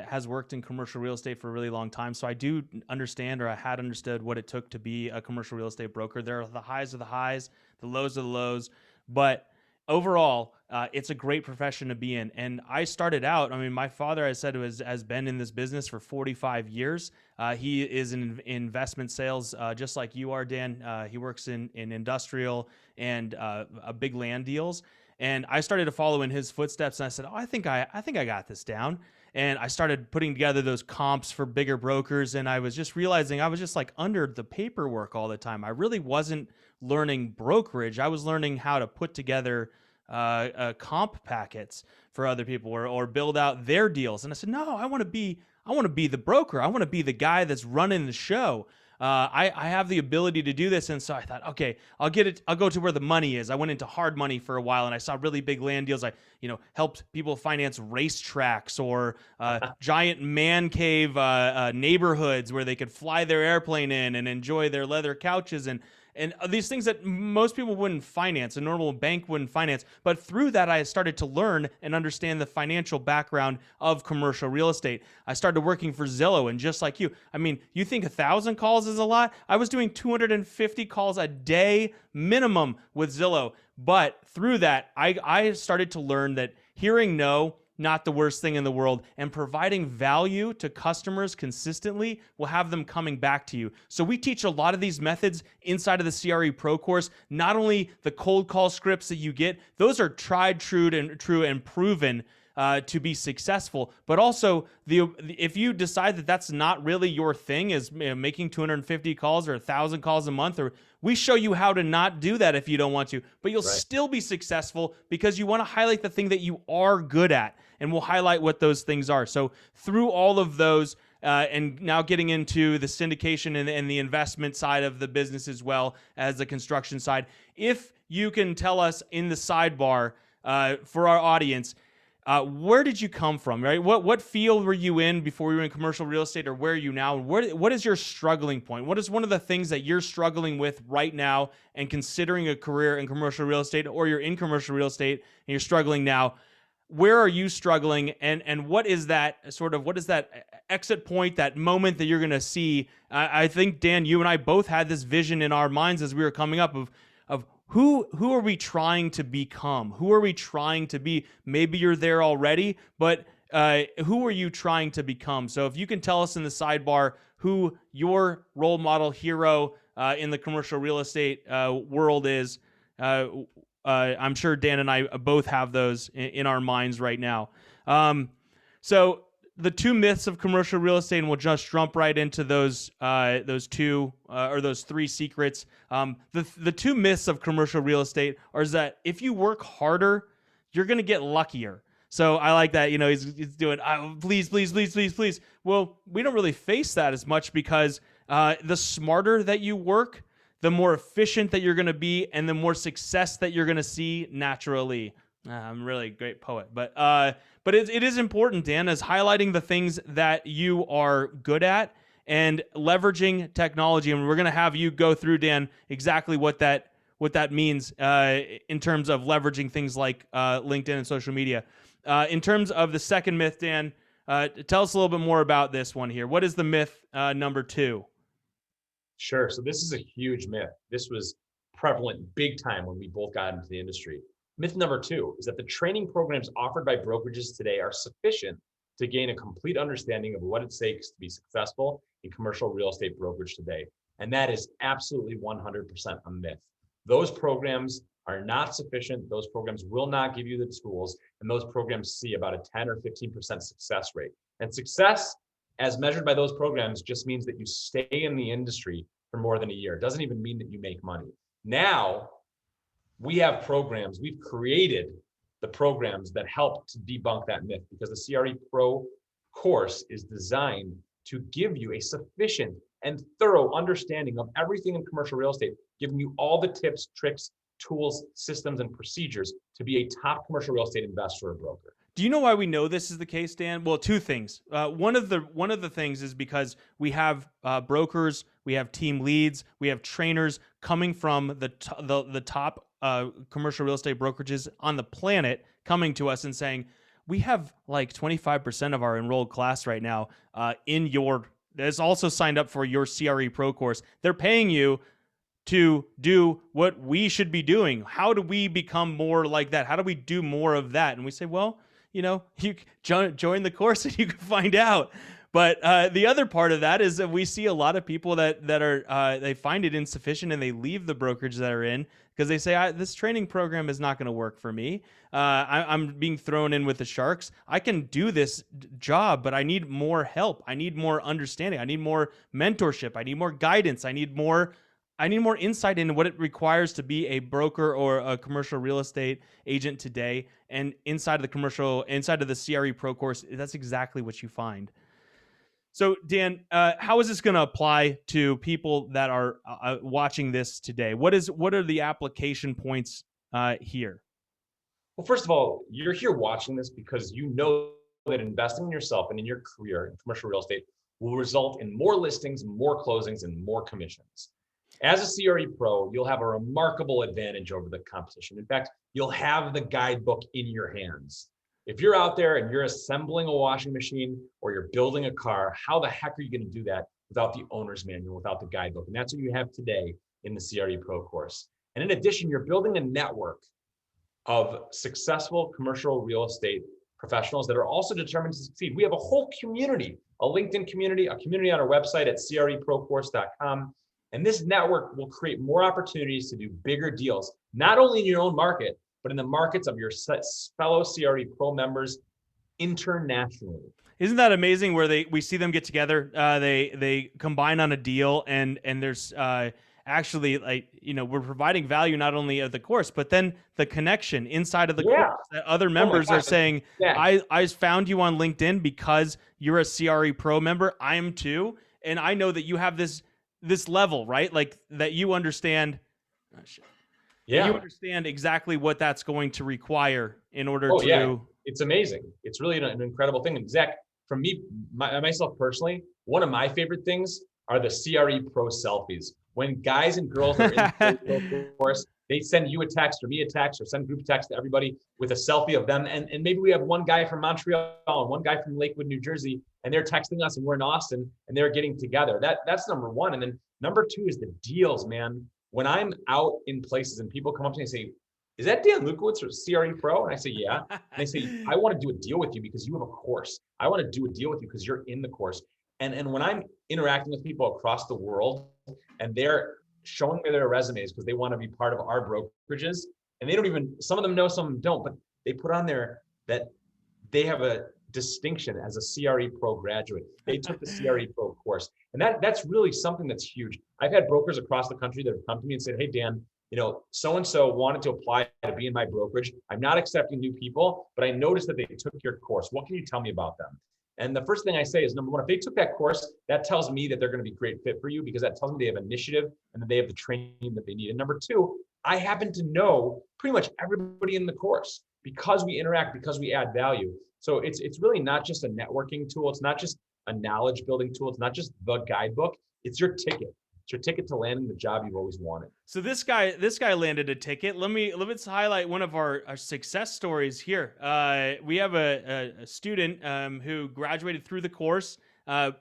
has worked in commercial real estate for a really long time. So I do understand, or I had understood what it took to be a commercial real estate broker. There are the highs of the highs, the lows of the lows, but overall, it's a great profession to be in. And I started out, my father, I said, has been in this business for 45 years. He is in investment sales, just like you are, Dan. He works in industrial and big land deals. And I started to follow in his footsteps, and I said, I think I got this down. And I started putting together those comps for bigger brokers, and I was just realizing I was just like under the paperwork all the time. I really wasn't learning brokerage. I was learning how to put together comp packets for other people, or build out their deals. And I said, no, I want to be the broker. I want to be the guy that's running the show. I have the ability to do this. And so I thought, okay, I'll go to where the money is. I went into hard money for a while, and I saw really big land deals. I, helped people finance racetracks or giant man cave neighborhoods where they could fly their airplane in and enjoy their leather couches and these things that most people wouldn't finance, a normal bank wouldn't finance. But through that, I started to learn and understand the financial background of commercial real estate. I started working for Zillow, and just like you, you think 1,000 calls is a lot? I was doing 250 calls a day minimum with Zillow. But through that, I started to learn that hearing no, not the worst thing in the world, and providing value to customers consistently will have them coming back to you. So we teach a lot of these methods inside of the CRE Pro course. Not only the cold call scripts that you get, those are tried, true, and proven to be successful. But also, if you decide that that's not really your thing, is making 250 calls or 1,000 calls a month, or we show you how to not do that if you don't want to, but you'll still be successful because you want to highlight the thing that you are good at, and we'll highlight what those things are. So through all of those, and now getting into the syndication and the investment side of the business as well as the construction side, if you can tell us in the sidebar for our audience, Where did you come from, right? What field were you in before you were in commercial real estate, or where are you now? What is your struggling point? What is one of the things that you're struggling with right now and considering a career in commercial real estate, or you're in commercial real estate and you're struggling now? Where are you struggling, and what is that exit point, that moment that you're going to see? I think, Dan, you and I both had this vision in our minds as we were coming up of who are we trying to become? Who are we trying to be? Maybe you're there already, but who are you trying to become? So if you can tell us in the sidebar who your role model hero in the commercial real estate world is, I'm sure Dan and I both have those in our minds right now. So the two myths of commercial real estate, and we'll just jump right into those two or those three secrets. The two myths of commercial real estate are that if you work harder, you're going to get luckier. So I like that, he's doing, please, please, please, please, please. Well, we don't really face that as much because the smarter that you work, the more efficient that you're going to be, and the more success that you're going to see naturally. I'm really a great poet, but it is important, Dan, as highlighting the things that you are good at and leveraging technology. And we're going to have you go through, Dan, exactly what that means in terms of leveraging things like LinkedIn and social media. In terms of the second myth, Dan, tell us a little bit more about this one here. What is the myth number 2? Sure. So this is a huge myth. This was prevalent big time when we both got into the industry. Myth number 2 is that the training programs offered by brokerages today are sufficient to gain a complete understanding of what it takes to be successful in commercial real estate brokerage today. And that is absolutely 100% a myth. Those programs are not sufficient. Those programs will not give you the tools, and those programs see about a 10 or 15% success rate. And success, as measured by those programs, just means that you stay in the industry for more than a year. It doesn't even mean that you make money. Now, we have programs, we've created the programs that help to debunk that myth, because the CRE Pro course is designed to give you a sufficient and thorough understanding of everything in commercial real estate, giving you all the tips, tricks, tools, systems, and procedures to be a top commercial real estate investor or broker. Do you know why we know this is the case, Dan? Well, two things. One of the things is because we have brokers, we have team leads, we have trainers coming from the top commercial real estate brokerages on the planet coming to us and saying, we have like 25% of our enrolled class right now that's also signed up for your CRE Pro course. They're paying you to do what we should be doing. How do we become more like that? How do we do more of that? And we say, well, you join the course and you can find out. But the other part of that is that we see a lot of people that are they find it insufficient and they leave the brokerage that are in because they say, this training program is not going to work for me. I'm being thrown in with the sharks. I can do this job, but I need more help. I need more understanding. I need more mentorship. I need more guidance. I need more insight into what it requires to be a broker or a commercial real estate agent today. And inside of the CRE Pro course, that's exactly what you find. So, Dan, how is this going to apply to people that are watching this today? What are the application points here? Well, first of all, you're here watching this because you know that investing in yourself and in your career in commercial real estate will result in more listings, more closings, and more commissions. As a CRE Pro, you'll have a remarkable advantage over the competition. In fact, you'll have the guidebook in your hands. If you're out there and you're assembling a washing machine or you're building a car, how the heck are you going to do that without the owner's manual, without the guidebook? And that's what you have today in the CRE Pro course. And in addition, you're building a network of successful commercial real estate professionals that are also determined to succeed. We have a whole community, a LinkedIn community, a community on our website at creprocourse.com. And this network will create more opportunities to do bigger deals, not only in your own market, but in the markets of your fellow CRE Pro members internationally. Isn't that amazing where we see them get together, they combine on a deal and there's actually we're providing value not only of the course, but then the connection inside of the course that other members are saying, I found you on LinkedIn because you're a CRE Pro member. I am too. And I know that you have this level, right? Like that you understand. You understand exactly what that's going to require in order to it's amazing. It's really an incredible thing. And Zach, from me, myself personally, one of my favorite things are the CRE Pro selfies. When guys and girls are in the Cre Pro course, they send you a text or me a text or send group text to everybody with a selfie of them. And maybe we have one guy from Montreal and one guy from Lakewood, New Jersey, and they're texting us and we're in Austin and they're getting together. That's number one. And then number two is the deals, man. When I'm out in places and people come up to me and say, is that Dan Lukowitz or CRE Pro? And I say, yeah. And they say, I want to do a deal with you because you have a course. I want to do a deal with you because you're in the course. And when I'm interacting with people across the world and they're showing me their resumes because they want to be part of our brokerages, and they don't even, some of them know, some of them don't, but they put on there that they have a distinction as a CRE Pro graduate. They took the CRE Pro course. And that's really something that's huge. I've had brokers across the country that have come to me and said, hey, Dan, so-and-so wanted to apply to be in my brokerage. I'm not accepting new people, but I noticed that they took your course. What can you tell me about them? And the first thing I say is, number one, if they took that course, that tells me that they're going to be a great fit for you because that tells me they have initiative and that they have the training that they need. And number two, I happen to know pretty much everybody in the course because we interact, because we add value. So it's really not just a networking tool. It's not just a knowledge building tool. It's not just the guidebook. It's your ticket. It's your ticket to landing the job you've always wanted. So this guy landed a ticket. Let's highlight one of our success stories here. We have a student who graduated through the course,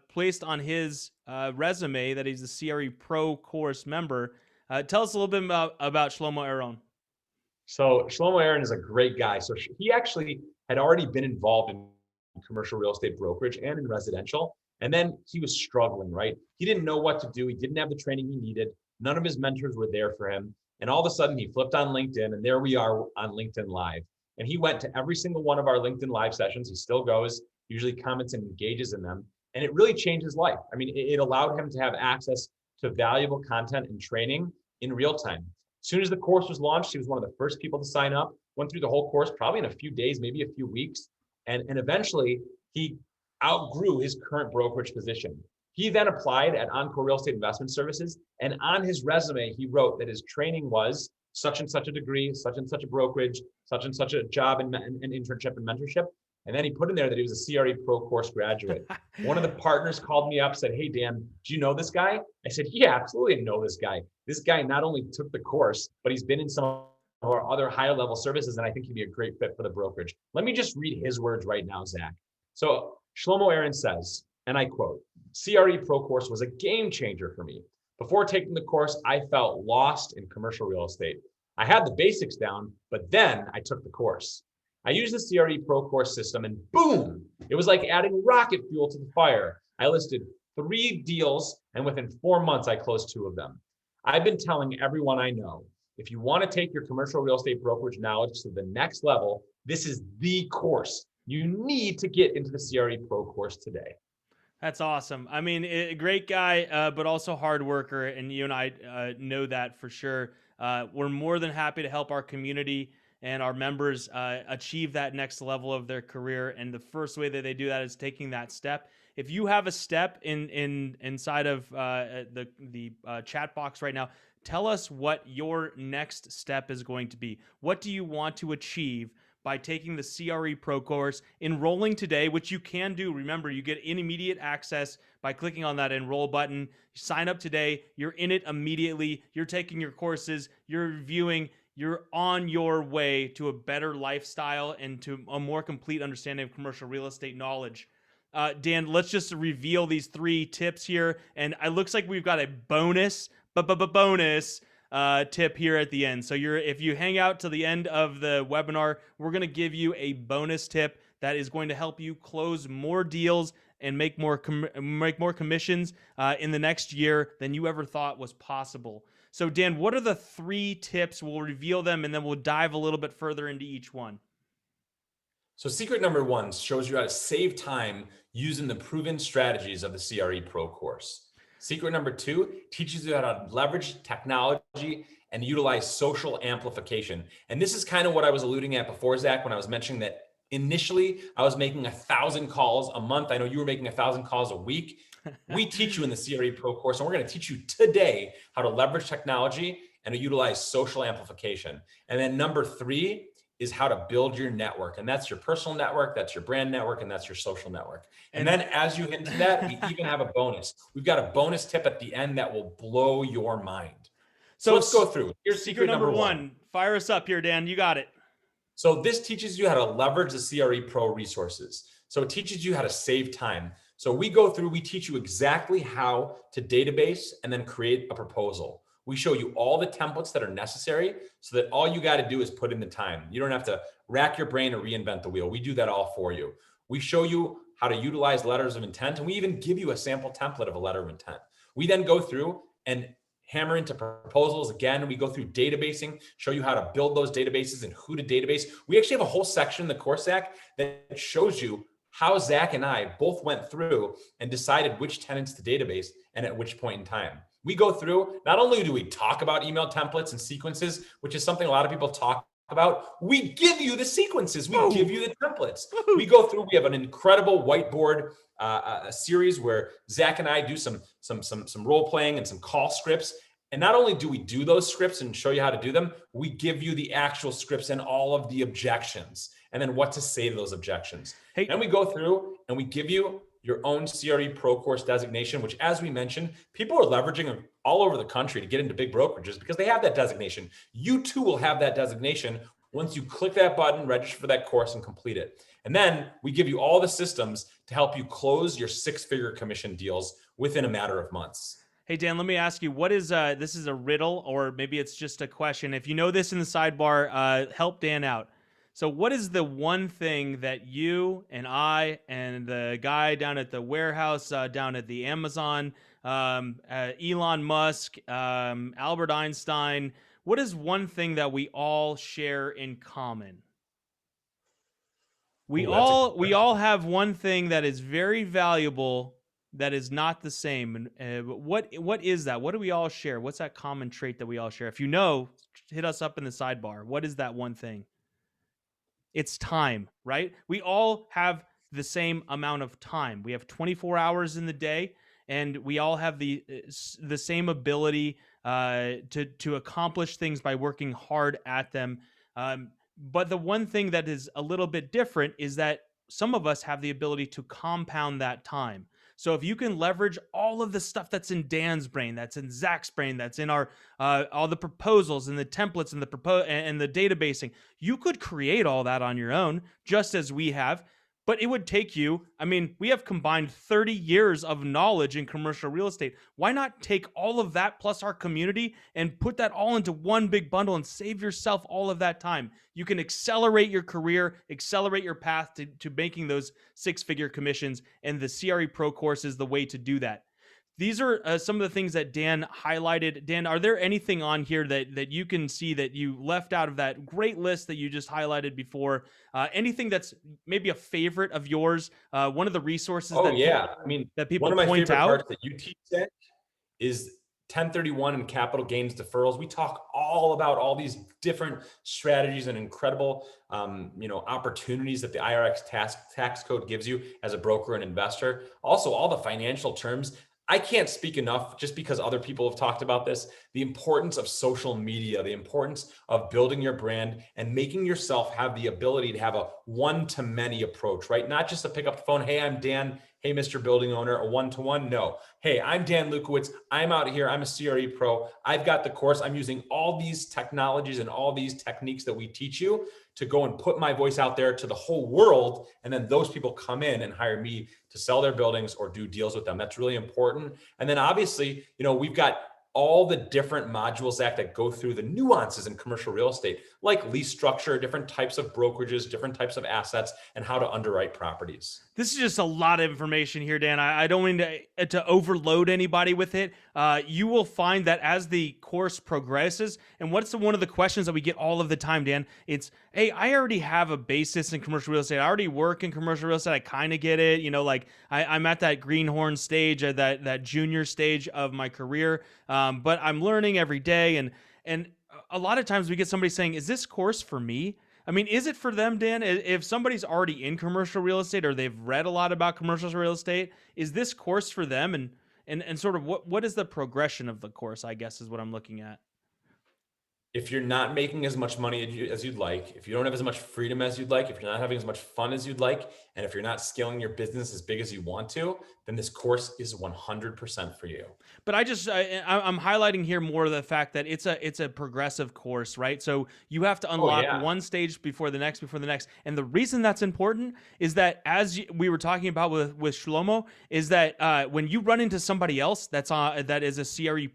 placed on his resume that he's a CRE Pro Course member. Tell us a little bit about Shlomo Aaron. So Shlomo Aaron is a great guy. So he actually had already been involved in commercial real estate brokerage and in residential. And then he was struggling, right? He didn't know what to do. He didn't have the training he needed. None of his mentors were there for him. And all of a sudden he flipped on LinkedIn and there we are on LinkedIn Live. And he went to every single one of our LinkedIn Live sessions. He still goes, usually comments and engages in them. And it really changed his life. I mean, it allowed him to have access to valuable content and training in real time. As soon as the course was launched, he was one of the first people to sign up, went through the whole course, probably in a few days, maybe a few weeks. And eventually he outgrew his current brokerage position. He then applied at Encore Real Estate Investment Services. And on his resume, he wrote that his training was such and such a degree, such and such a brokerage, such and such a job and internship and mentorship. And then he put in there that he was a CRE Pro Course graduate. One of the partners called me up, said, hey, Dan, do you know this guy? I said, yeah, absolutely know this guy. This guy not only took the course, but he's been in some of our other higher level services. And I think he'd be a great fit for the brokerage. Let me just read his words right now, Zach. So Shlomo Aaron says, and I quote, CRE Pro Course was a game changer for me. Before taking the course, I felt lost in commercial real estate. I had the basics down, but then I took the course. I used the CRE Pro Course system and boom, it was like adding rocket fuel to the fire. I listed 3 deals and within 4 months, I closed 2 of them. I've been telling everyone I know, if you want to take your commercial real estate brokerage knowledge to the next level, this is the course. You need to get into the CRE Pro Course today. That's awesome. I mean, great guy, but also hard worker. And you and I know that for sure. We're more than happy to help our community and our members achieve that next level of their career. And the first way that they do that is taking that step. If you have a step inside of the chat box right now, tell us what your next step is going to be. What do you want to achieve by taking the CRE Pro course, enrolling today, which you can do. Remember, you get immediate access by clicking on that enroll button. You sign up today, you're in it immediately, you're taking your courses, you're reviewing, you're on your way to a better lifestyle and to a more complete understanding of commercial real estate knowledge. Dan, let's just reveal these 3 tips here. And it looks like we've got a bonus tip here at the end. So if you hang out to the end of the webinar, we're going to give you a bonus tip that is going to help you close more deals and make more commissions in the next year than you ever thought was possible. So Dan, what are the 3 tips? We'll reveal them and then we'll dive a little bit further into each one. So secret number 1 shows you how to save time using the proven strategies of the CRE Pro course. Secret number 2 teaches you how to leverage technology and utilize social amplification. And this is kind of what I was alluding at before, Zach, when I was mentioning that initially I was making 1,000 calls a month. I know you were making 1,000 calls a week. We teach you in the CRE Pro course, and we're going to teach you today how to leverage technology and to utilize social amplification. And then number 3 is how to build your network. And that's your personal network, that's your brand network, and that's your social network. And then as you hit into that, we even have a bonus. We've got a bonus tip at the end that will blow your mind. So let's go through. Here's secret number one. Fire us up here, Dan. You got it. So this teaches you how to leverage the CRE Pro resources. So it teaches you how to save time. So we go through, we teach you exactly how to database and then create a proposal. We show you all the templates that are necessary so that all you got to do is put in the time. You don't have to rack your brain or reinvent the wheel. We do that all for you. We show you how to utilize letters of intent, and we even give you a sample template of a letter of intent. We then go through and hammer into proposals. Again, we go through databasing, show you how to build those databases and who to database. We actually have a whole section in the course, Zach, that shows you how Zach and I both went through and decided which tenants to database and at which point in time. We go through, not only do we talk about email templates and sequences, which is something a lot of people talk about, we give you the sequences, we give you the templates. We go through, we have an incredible whiteboard a series where Zach and I do some role playing and some call scripts. And not only do we do those scripts and show you how to do them, we give you the actual scripts and all of the objections and then what to say to those objections. Hey. And we go through and we give you your own CRE Pro Course designation, which, as we mentioned, people are leveraging all over the country to get into big brokerages because they have that designation. You too will have that designation once you click that button, register for that course, and complete it. And then we give you all the systems to help you close your six-figure commission deals within a matter of months. Hey, Dan, let me ask you, what is, this is a riddle, or maybe it's just a question. If you know this in the sidebar, help Dan out. So what is the one thing that you and I and the guy down at the warehouse, down at the Amazon, Elon Musk, Albert Einstein, what is one thing that we all share in common? We all have one thing that is very valuable that is not the same. And what is that? What do we all share? What's that common trait that we all share? If you know, hit us up in the sidebar. What is that one thing? It's time, right? We all have the same amount of time. We have 24 hours in the day, and we all have the same ability to accomplish things by working hard at them. But the one thing that is a little bit different is that some of us have the ability to compound that time. So if you can leverage all of the stuff that's in Dan's brain, that's in Zach's brain, that's in our all the proposals and the templates and the databasing, you could create all that on your own, just as we have. But it would take you, I mean, we have combined 30 years of knowledge in commercial real estate. Why not take all of that plus our community and put that all into one big bundle and save yourself all of that time? You can accelerate your career, accelerate your path to making those six-figure commissions, and the CRE Pro course is the way to do that. These are some of the things that Dan highlighted. Dan, are there anything on here that you can see that you left out of that great list that you just highlighted before? Anything that's maybe a favorite of yours? One of the resources that people one of my point favorite out parts that you teach is 1031 and capital gains deferrals. We talk all about all these different strategies and incredible opportunities that the IRS tax code gives you as a broker and investor. Also, all the financial terms. I can't speak enough, just because other people have talked about this, the importance of social media, the importance of building your brand and making yourself have the ability to have a one-to-many approach, right? Not just to pick up the phone, hey, I'm Dan, hey, Mr. Building Owner, a one-to-one. No. Hey, I'm Dan Lukowitz. I'm out here. I'm a CRE Pro. I've got the course. I'm using all these technologies and all these techniques that we teach you to go and put my voice out there to the whole world. And then those people come in and hire me to sell their buildings or do deals with them. That's really important. And then obviously, we've got all the different modules, Zach, that go through the nuances in commercial real estate, like lease structure, different types of brokerages, different types of assets, and how to underwrite properties. This is just a lot of information here, Dan. I don't mean to overload anybody with it. You will find that as the course progresses, and what's one of the questions that we get all of the time, Dan? It's, hey, I already have a basis in commercial real estate. I already work in commercial real estate. I kind of get it. I'm at that greenhorn stage, that junior stage of my career, but I'm learning every day. And a lot of times we get somebody saying, is this course for me? I mean, is it for them, Dan? If somebody's already in commercial real estate or they've read a lot about commercial real estate, is this course for them? And sort of what is the progression of the course, I guess, is what I'm looking at. if you're not making as much money as you'd like, if you don't have as much freedom as you'd like, if you're not having as much fun as you'd like, and if you're not scaling your business as big as you want to, then this course is 100% for you. But I'm highlighting here more the fact that it's a progressive course, right? So you have to Oh unlock yeah. one stage before the next, and the reason that's important is that, as we were talking about with Shlomo, is that when you run into somebody else that is a CRE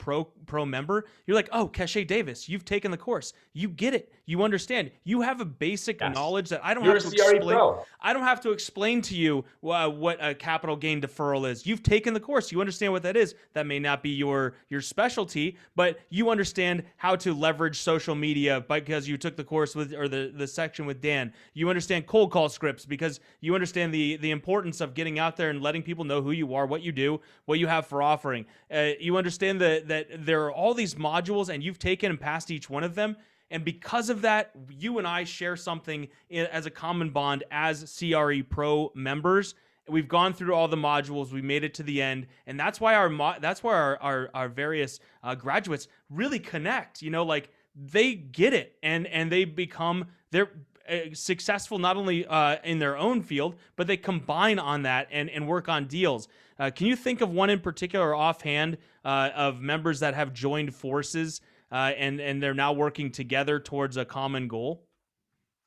Pro member, you're like, oh, Kashay Davis, you've taken the course, you get it, you understand, you have a basic Yes. knowledge that I don't You're have a to CRE explain. Pro. I don't have to explain to you what a capital gain deferral is. You've taken the course. You understand what that is. That may not be your specialty, but you understand how to leverage social media because you took the course with, or the section with Dan. You understand cold call scripts because you understand the importance of getting out there and letting people know who you are, what you do, what you have for offering. You understand that there are all these modules and you've taken and passed each one of them. And because of that, you and I share something as a common bond as CRE Pro members. We've gone through all the modules. We made it to the end, and that's why our various graduates really connect. You know, like they get it, and they're successful not only in their own field, but they combine on that and work on deals. Can you think of one in particular offhand of members that have joined forces? And they're now working together towards a common goal?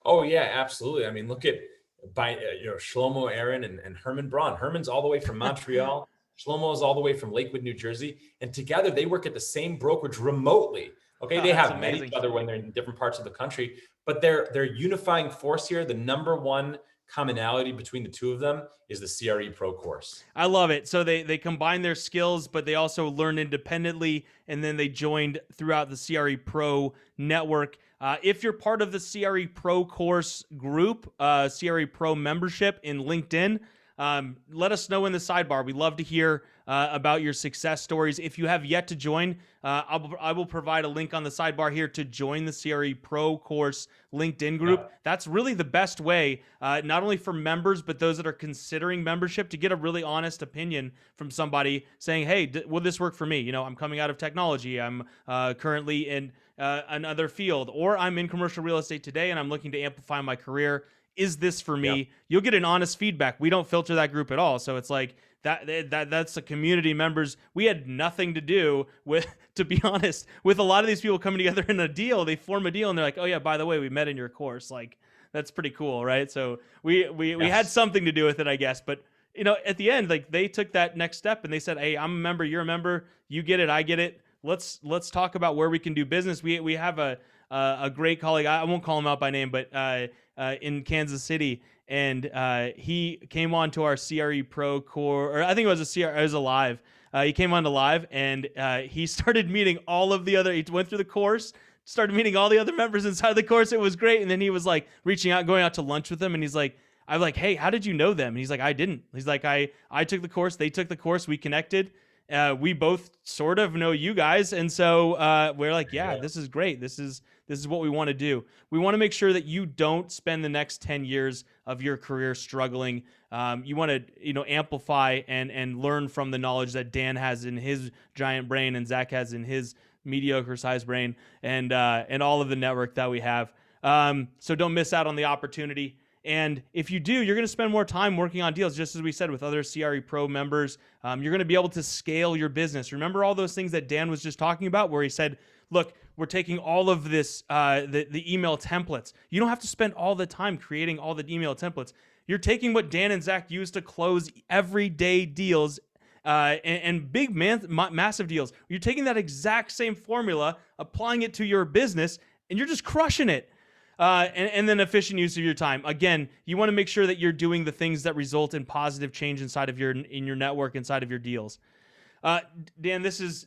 Oh yeah, absolutely. I mean, look at Shlomo Aaron and Herman Braun. Herman's all the way from Montreal. Shlomo's all the way from Lakewood, New Jersey, and together they work at the same brokerage remotely. Okay, they That's have met amazing. each other when they're in different parts of the country, but their unifying force here, the number one commonality between the two of them, is the CRE Pro course. I love it. So they combine their skills, but they also learn independently, and then they joined throughout the CRE Pro network. If you're part of the CRE Pro course group, CRE Pro membership in LinkedIn, let us know in the sidebar. We love to hear about your success stories. If you have yet to join, I will provide a link on the sidebar here to join the CRE Pro course LinkedIn group. Yeah. That's really the best way, not only for members, but those that are considering membership, to get a really honest opinion from somebody saying, hey, will this work for me? You know, I'm coming out of technology. I'm currently in another field, or I'm in commercial real estate today and I'm looking to amplify my career. Is this for me? Yep. You'll get an honest feedback. We don't filter that group at all. So it's like that's the community members. We had nothing to do with, to be honest, with a lot of these people coming together in a deal. They form a deal and they're like, oh yeah, by the way, we met in your course. Like, that's pretty cool, right? So we had something to do with it, I guess. But you know, at the end, like, they took that next step and they said, hey, I'm a member, you're a member, you get it, I get it. Let's talk about where we can do business. We have a great colleague. I won't call him out by name, but in Kansas City, and he came on to our CRE Pro Core, or I think it was a live. He came on to live, and he started meeting all of the other. He went through the course, started meeting all the other members inside the course. It was great, and then he was like reaching out, going out to lunch with them, and he's like, I'm like, hey, how did you know them? And he's like, I didn't. He's like, I took the course, they took the course, we connected. We both sort of know you guys, and so we're like, yeah, this is great. This is what we want to do. We want to make sure that you don't spend the next 10 years of your career struggling. You want to, amplify and learn from the knowledge that Dan has in his giant brain and Zach has in his mediocre sized brain, and all of the network that we have. So don't miss out on the opportunity. And if you do, you're going to spend more time working on deals, just as we said with other CRE Pro members. You're going to be able to scale your business. Remember all those things that Dan was just talking about, where he said, look, we're taking all of this, the email templates. You don't have to spend all the time creating all the email templates. You're taking what Dan and Zach use to close everyday deals and big, massive deals. You're taking that exact same formula, applying it to your business, and you're just crushing it. And then efficient use of your time. Again, you want to make sure that you're doing the things that result in positive change inside of your network, inside of your deals. Dan, this is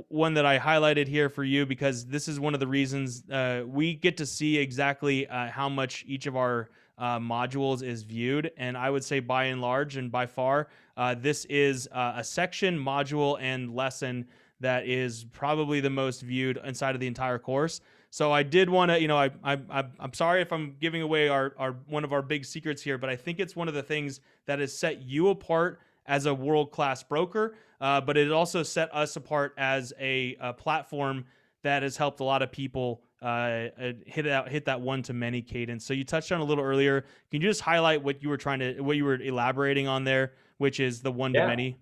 one that I highlighted here for you because this is one of the reasons we get to see exactly how much each of our modules is viewed. And I would say by and large and by far, this is a section, module, and lesson that is probably the most viewed inside of the entire course. So I did want to, I'm sorry if I'm giving away our one of our big secrets here, but I think it's one of the things that has set you apart as a world-class broker, but it also set us apart as a platform that has helped a lot of people hit that one-to-many cadence. So you touched on a little earlier. Can you just highlight what you were elaborating on there, which is the Yeah, one-to-many?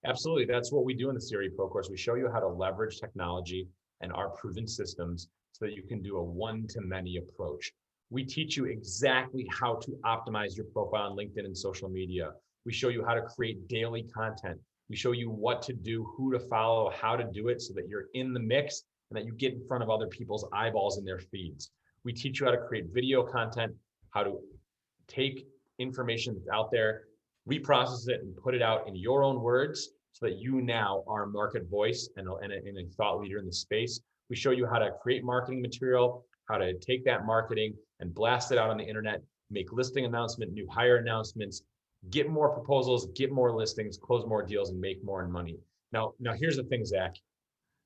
absolutely. That's what we do in the CRE Pro course. We show you how to leverage technology and our proven systems so that you can do a one-to-many approach. We teach you exactly how to optimize your profile on LinkedIn and social media. We show you how to create daily content. We show you what to do, who to follow, how to do it so that you're in the mix and that you get in front of other people's eyeballs in their feeds. We teach you how to create video content, how to take information that's out there, reprocess it, and put it out in your own words so that you now are a market voice and a thought leader in the space. We show you how to create marketing material, how to take that marketing and blast it out on the internet, make listing announcement, new hire announcements, get more proposals, get more listings, close more deals, and make more money. Now here's the thing, Zach.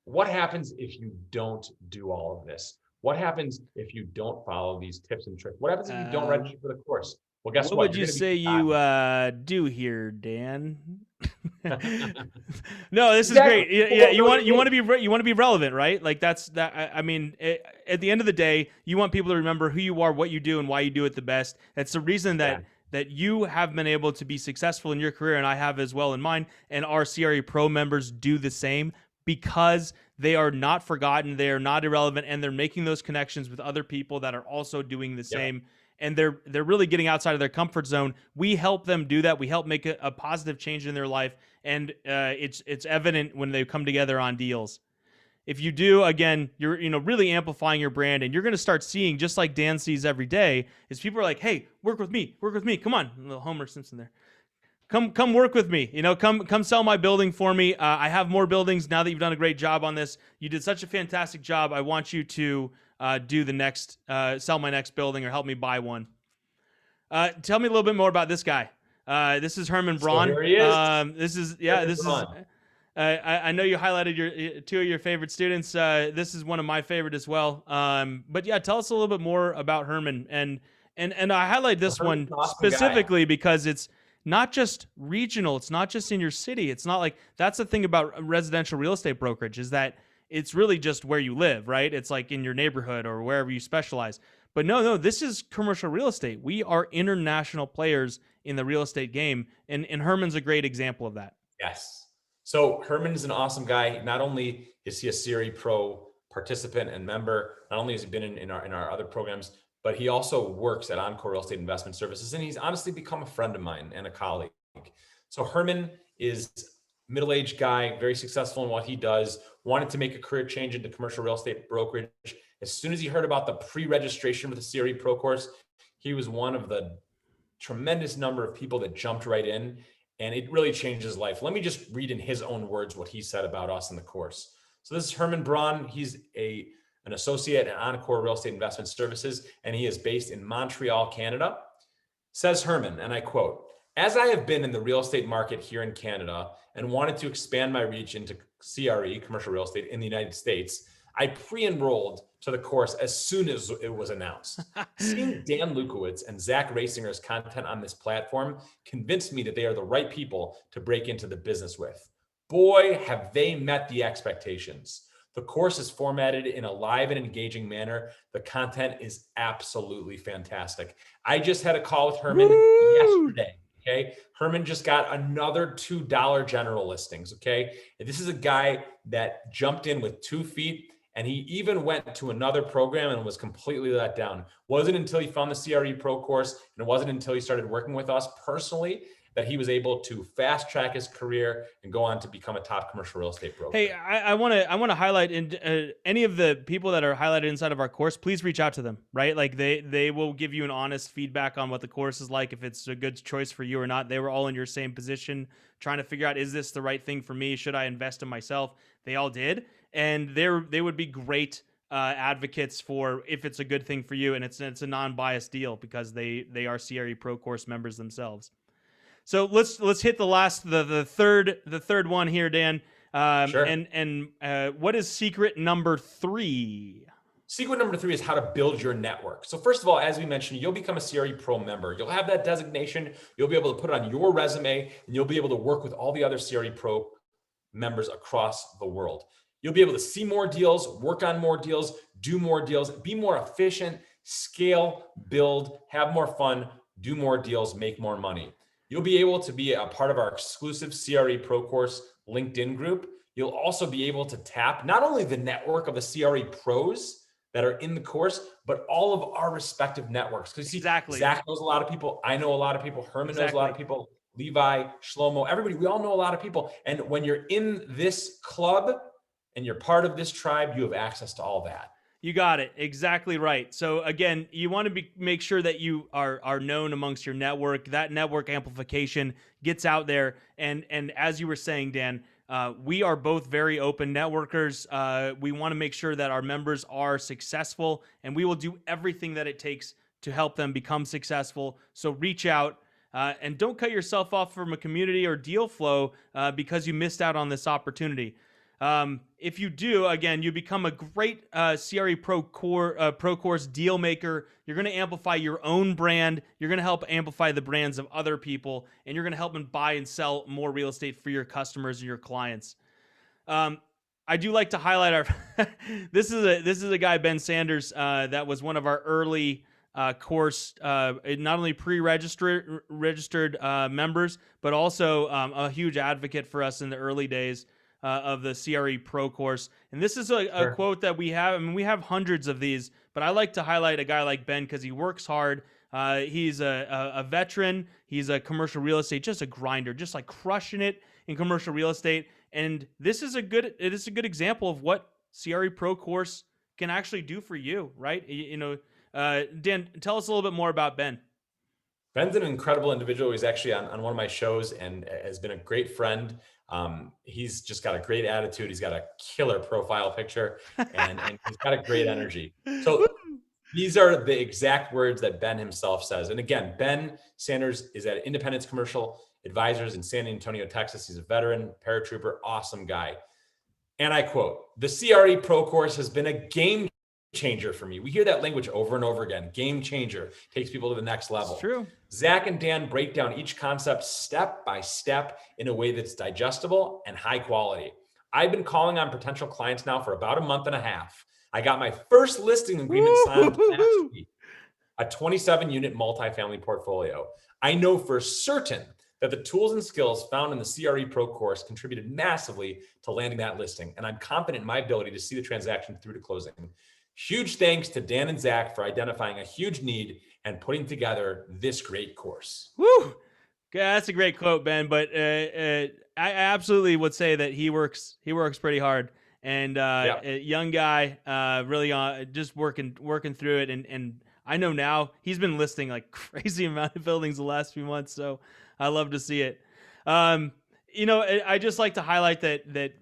What happens if you don't do all of this? What happens if you don't follow these tips and tricks? What happens if you don't register for the course? Well, guess What what? would You're you going to say be you do here, Dan? No, this is exactly. great. Yeah, you want to be relevant, right? Like that's that. I mean, at the end of the day, you want people to remember who you are, what you do, and why you do it the best. That's the reason that you have been able to be successful in your career, and I have as well in mine. And our CRE Pro members do the same because they are not forgotten, they are not irrelevant, and they're making those connections with other people that are also doing the same. And they're really getting outside of their comfort zone. We help them do that. We help make a positive change in their life, and it's evident when they come together on deals. If you do, again, you're really amplifying your brand, and you're going to start seeing, just like Dan sees every day, is people are like, "Hey, work with me, come on," a little Homer Simpson there. Come work with me. Come sell my building for me. I have more buildings now that you've done a great job on this. You did such a fantastic job. I want you to do the next, sell my next building or help me buy one. Tell me a little bit more about this guy. This is Herman Braun. So here he is. I know you highlighted your two of your favorite students. This is one of my favorite as well. But yeah, tell us a little bit more about Herman. And I highlight this one specifically because it's not just regional. It's not just in your city. It's not like, that's the thing about residential real estate brokerage, is that it's really just where you live, right? It's like in your neighborhood or wherever you specialize. But no, this is commercial real estate. We are international players in the real estate game. And Herman's a great example of that. Yes. So Herman is an awesome guy. Not only is he a CRE Pro participant and member, not only has he been in our other programs, but he also works at Encore Real Estate Investment Services, and he's honestly become a friend of mine and a colleague. So Herman is a middle-aged guy, very successful in what he does, wanted to make a career change into commercial real estate brokerage. As soon as he heard about the pre-registration for the CRE Pro course, he was one of the tremendous number of people that jumped right in, and it really changed his life. Let me just read in his own words what he said about us in the course. So this is Herman Braun. He's an associate at Encore Real Estate Investment Services, and he is based in Montreal, Canada. Says Herman, and I quote, "As I have been in the real estate market here in Canada and wanted to expand my reach into CRE, commercial real estate, in the United States, I pre-enrolled to the course as soon as it was announced. Seeing Dan Lukowitz and Zach Reisinger's content on this platform convinced me that they are the right people to break into the business with. Boy, have they met the expectations. The course is formatted in a live and engaging manner. The content is absolutely fantastic. I just had a call with Herman yesterday. Okay. Herman just got another $2 general listings. Okay. And this is a guy that jumped in with 2 feet, and he even went to another program and was completely let down. Wasn't until he found the CRE Pro course, and it wasn't until he started working with us personally that he was able to fast track his career and go on to become a top commercial real estate broker. Hey, I want to highlight any of the people that are highlighted inside of our course. Please reach out to them, right? Like they will give you an honest feedback on what the course is like, if it's a good choice for you or not. They were all in your same position, trying to figure out, is this the right thing for me? Should I invest in myself? They all did, and they would be great advocates for if it's a good thing for you, and it's a non-biased deal because they are CRE Pro course members themselves. So let's hit the third one here, Dan. Sure. And what is secret number 3? Secret number 3 is how to build your network. So first of all, as we mentioned, you'll become a CRE Pro member. You'll have that designation. You'll be able to put it on your resume, and you'll be able to work with all the other CRE Pro members across the world. You'll be able to see more deals, work on more deals, do more deals, be more efficient, scale, build, have more fun, do more deals, make more money. You'll be able to be a part of our exclusive CRE Pro Course LinkedIn group. You'll also be able to tap not only the network of the CRE pros that are in the course, but all of our respective networks. Because you see, Exactly. Zach knows a lot of people. I know a lot of people. Herman knows a lot of Exactly. people. Levi, Shlomo, everybody, we all know a lot of people. And when you're in this club and you're part of this tribe, you have access to all that. You got it. Exactly right. So again, you want to make sure that you are known amongst your network. That network amplification gets out there. And as you were saying, Dan, we are both very open networkers. We want to make sure that our members are successful, and we will do everything that it takes to help them become successful. So reach out. And don't cut yourself off from a community or deal flow because you missed out on this opportunity. If you do, again, you become a great CRE Pro Course deal maker. You're going to amplify your own brand. You're going to help amplify the brands of other people, and you're going to help them buy and sell more real estate for your customers and your clients. I do like to highlight our. This is a guy, Ben Sanders, that was one of our early course, not only registered members, but also a huge advocate for us in the early days of the CRE Pro Course. And this is a quote that we have. I mean, we have hundreds of these, but I like to highlight a guy like Ben because he works hard. He's a veteran. He's a commercial real estate, just a grinder, just like crushing it in commercial real estate. And it is a good example of what CRE Pro Course can actually do for you, right? Dan, tell us a little bit more about Ben. Ben's an incredible individual. He's actually on one of my shows and has been a great friend. He's just got a great attitude. He's got a killer profile picture and he's got a great energy. So these are the exact words that Ben himself says. And again, Ben Sanders is at Independence Commercial Advisors in San Antonio, Texas. He's a veteran, paratrooper, awesome guy. And I quote, "The CRE Pro Course has been a game changer for me." We hear that language over and over again. Game changer takes people to the next level. It's true. Zach and Dan break down each concept step by step in a way that's digestible and high quality. I've been calling on potential clients now for about a month and a half. I got my first listing agreement signed last week, a 27-unit multifamily portfolio. I know for certain that the tools and skills found in the CRE Pro Course contributed massively to landing that listing, and I'm confident in my ability to see the transaction through to closing. Huge thanks to Dan and Zach for identifying a huge need and putting together this great course. Woo! Yeah, that's a great quote, Ben. But I absolutely would say that he works pretty hard, and a young guy, really just working through it. And I know now he's been listing like crazy amount of buildings the last few months, so I love to see it. I just like to highlight that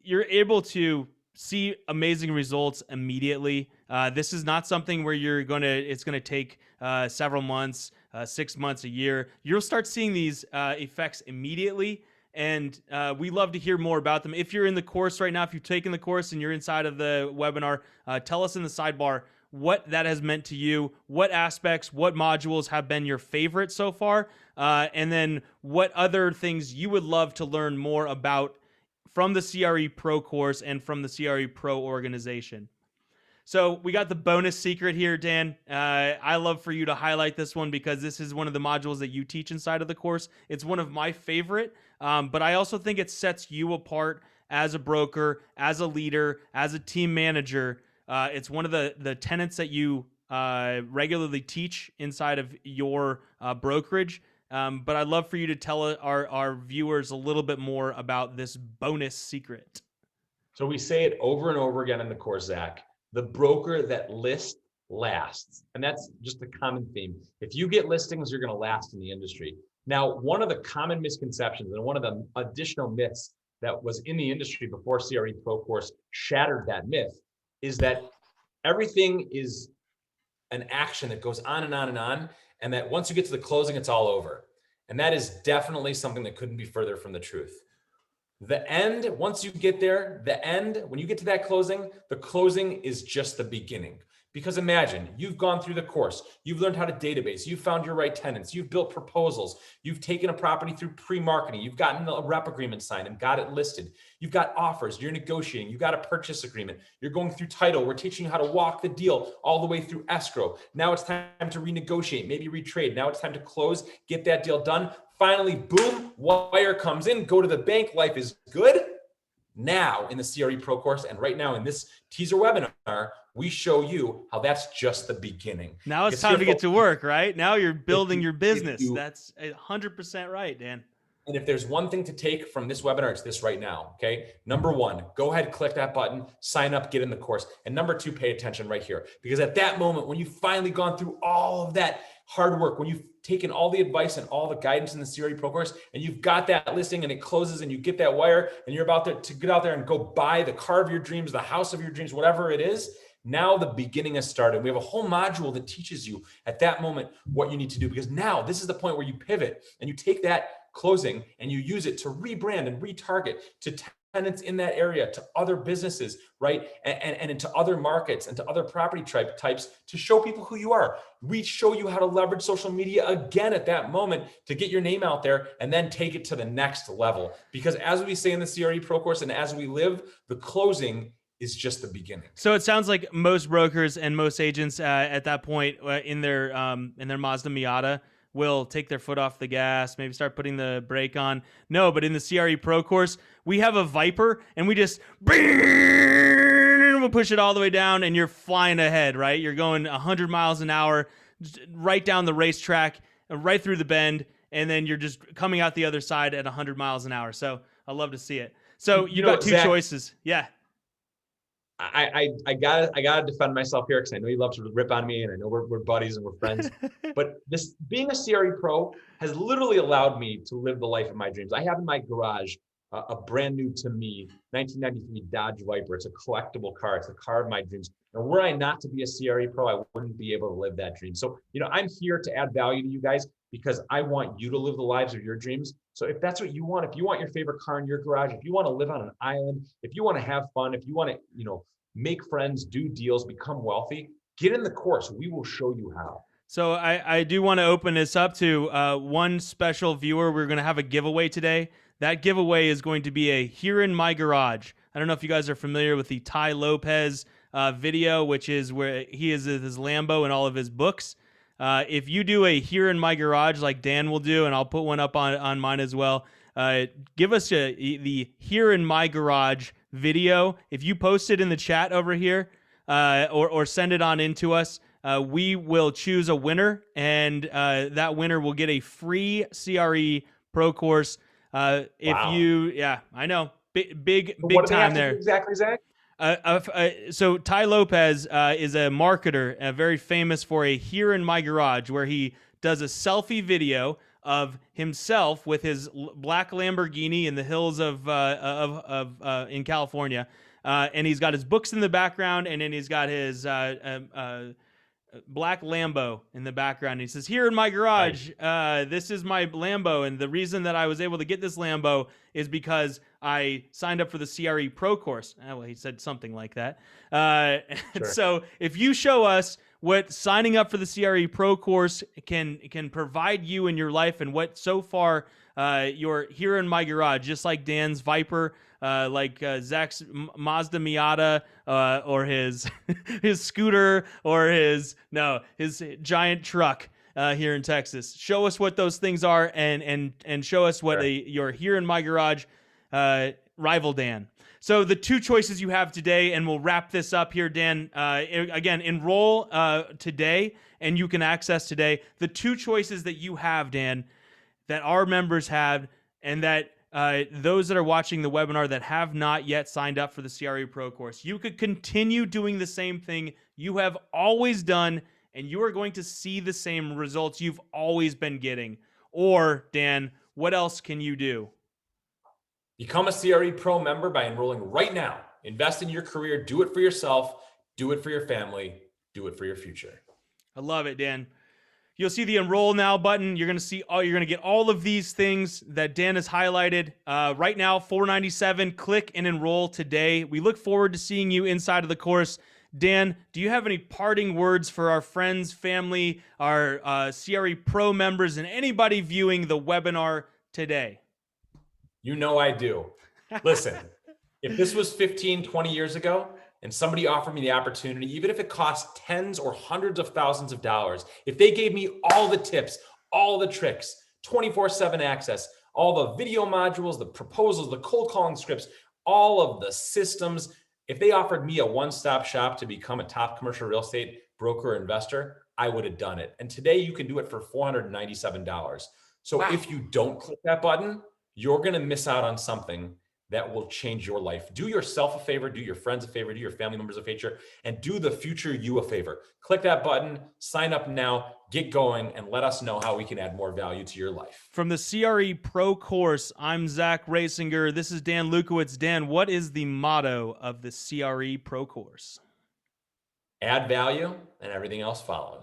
you're able to see amazing results immediately. This is not something where it's gonna take several months, 6 months, a year. You'll start seeing these effects immediately, and we love to hear more about them. If you're in the course right now, if you've taken the course and you're inside of the webinar, tell us in the sidebar what that has meant to you, what aspects, what modules have been your favorite so far, and then what other things you would love to learn more about from the CRE Pro Course and from the CRE Pro organization. So we got the bonus secret here, Dan. I love for you to highlight this one because this is one of the modules that you teach inside of the course. It's one of my favorite, but I also think it sets you apart as a broker, as a leader, as a team manager. It's one of the tenets that you regularly teach inside of your brokerage. But I'd love for you to tell our viewers a little bit more about this bonus secret. So we say it over and over again in the course, Zach. The broker that lists lasts. And that's just a common theme. If you get listings, you're going to last in the industry. Now, one of the common misconceptions and one of the additional myths that was in the industry before CRE Pro Course shattered that myth is that everything is an action that goes on and on and on, and that once you get to the closing, it's all over. And that is definitely something that couldn't be further from the truth. The end, once you get there, when you get to that closing, the closing is just the beginning, Because imagine you've gone through the course, you've learned how to database, you've found your right tenants, you've built proposals, you've taken a property through pre-marketing, you've gotten a rep agreement signed and got it listed, you've got offers, you're negotiating, you've got a purchase agreement, you're going through title, we're teaching you how to walk the deal all the way through escrow. Now it's time to renegotiate, maybe retrade. Now it's time to close, get that deal done. Finally, boom, wire comes in, go to the bank, life is good. Now in the CRE Pro course and right now in this teaser webinar, we show you how that's just the beginning. Now it's time to get to work, right? Now you're building your business. That's 100% right, Dan. And if there's one thing to take from this webinar, it's this right now, okay? Number one, go ahead, click that button, sign up, get in the course. And number two, pay attention right here. Because at that moment, when you've finally gone through all of that hard work, when you've taken all the advice and all the guidance in the CRE Pro course, and you've got that listing and it closes and you get that wire and you're about to get out there and go buy the car of your dreams, the house of your dreams, whatever it is, now the beginning has started. We have a whole module that teaches you at that moment what you need to do, because now this is the point where you pivot and you take that closing and you use it to rebrand and retarget to tenants in that area, to other businesses, right? And into other markets and to other property types to show people who you are. We show you how to leverage social media again at that moment to get your name out there and then take it to the next level. Because as we say in the CRE Pro course and as we live, the closing is just the beginning. So it sounds like most brokers and most agents at that point in their Mazda Miata will take their foot off the gas, maybe start putting the brake on. No, but in the CRE Pro course, we have a Viper and we just we'll push it all the way down and you're flying ahead, right? You're going 100 miles an hour right down the racetrack, right through the bend, and then you're just coming out the other side at 100 miles an hour. So I love to see it. So you got two choices. Yeah. I gotta defend myself here because I know you love to rip on me and I know we're buddies and we're friends. But this being a CRE Pro has literally allowed me to live the life of my dreams. I have in my garage a brand new to me 1993 Dodge Viper. It's a collectible car. It's the car of my dreams. And were I not to be a CRE Pro, I wouldn't be able to live that dream. So, I'm here to add value to you guys because I want you to live the lives of your dreams. So if that's what you want, if you want your favorite car in your garage, if you want to live on an island, if you want to have fun, if you want to, make friends, do deals, become wealthy, get in the course. We will show you how. So I do want to open this up to one special viewer. We're going to have a giveaway today. That giveaway is going to be a Here in My Garage. I don't know if you guys are familiar with the Ty Lopez video, which is where he is his Lambo and all of his books. If you do a Here in My Garage like Dan will do, and I'll put one up on mine as well, give us the Here in My Garage video. If you post it in the chat over here or send it on into us, we will choose a winner, and that winner will get a free CRE Pro course. Wow. I know, big time there. Exactly, Zach. So Ty Lopez is a marketer, very famous for a Here in My Garage, where he does a selfie video of himself with his black Lamborghini in the hills of in California, and he's got his books in the background, and then he's got his black Lambo in the background. He says, "Here in my garage, this is my Lambo, and the reason that I was able to get this Lambo is because I signed up for the CRE Pro course." Well, he said something like that. Sure. So if you show us what signing up for the CRE Pro course can provide you in your life, and what so far you're Here in My Garage, just like Dan's Viper, like Zach's Mazda Miata, or his his scooter, or his giant truck here in Texas. Show us what those things are, and show us what your Here in My Garage rival Dan. So the two choices you have today, and we'll wrap this up here, Dan. Again, enroll today, and you can access today. The two choices that you have, Dan, that our members have, and that those that are watching the webinar that have not yet signed up for the CRE Pro course, you could continue doing the same thing you have always done, and you are going to see the same results you've always been getting. Or, Dan, what else can you do? Become a CRE Pro member by enrolling right now. Invest in your career. Do it for yourself. Do it for your family. Do it for your future. I love it, Dan. You'll see the enroll now button. You're going to see you're going to get all of these things that Dan has highlighted right now. $497. Click and enroll today. We look forward to seeing you inside of the course. Dan, do you have any parting words for our friends, family, our CRE Pro members, and anybody viewing the webinar today? You know I do. Listen, if this was 15, 20 years ago, and somebody offered me the opportunity, even if it cost tens or hundreds of thousands of dollars, if they gave me all the tips, all the tricks, 24/7 access, all the video modules, the proposals, the cold calling scripts, all of the systems, if they offered me a one-stop shop to become a top commercial real estate broker or investor, I would have done it. And today you can do it for $497. So Wow. if you don't click that button, you're going to miss out on something that will change your life. Do yourself a favor, do your friends a favor, do your family members a favor, and do the future you a favor. Click that button, sign up now, get going, and let us know how we can add more value to your life. From the CRE Pro Course, I'm Zach Reisinger. This is Dan Lukowitz. Dan, what is the motto of the CRE Pro Course? Add value, and everything else follows.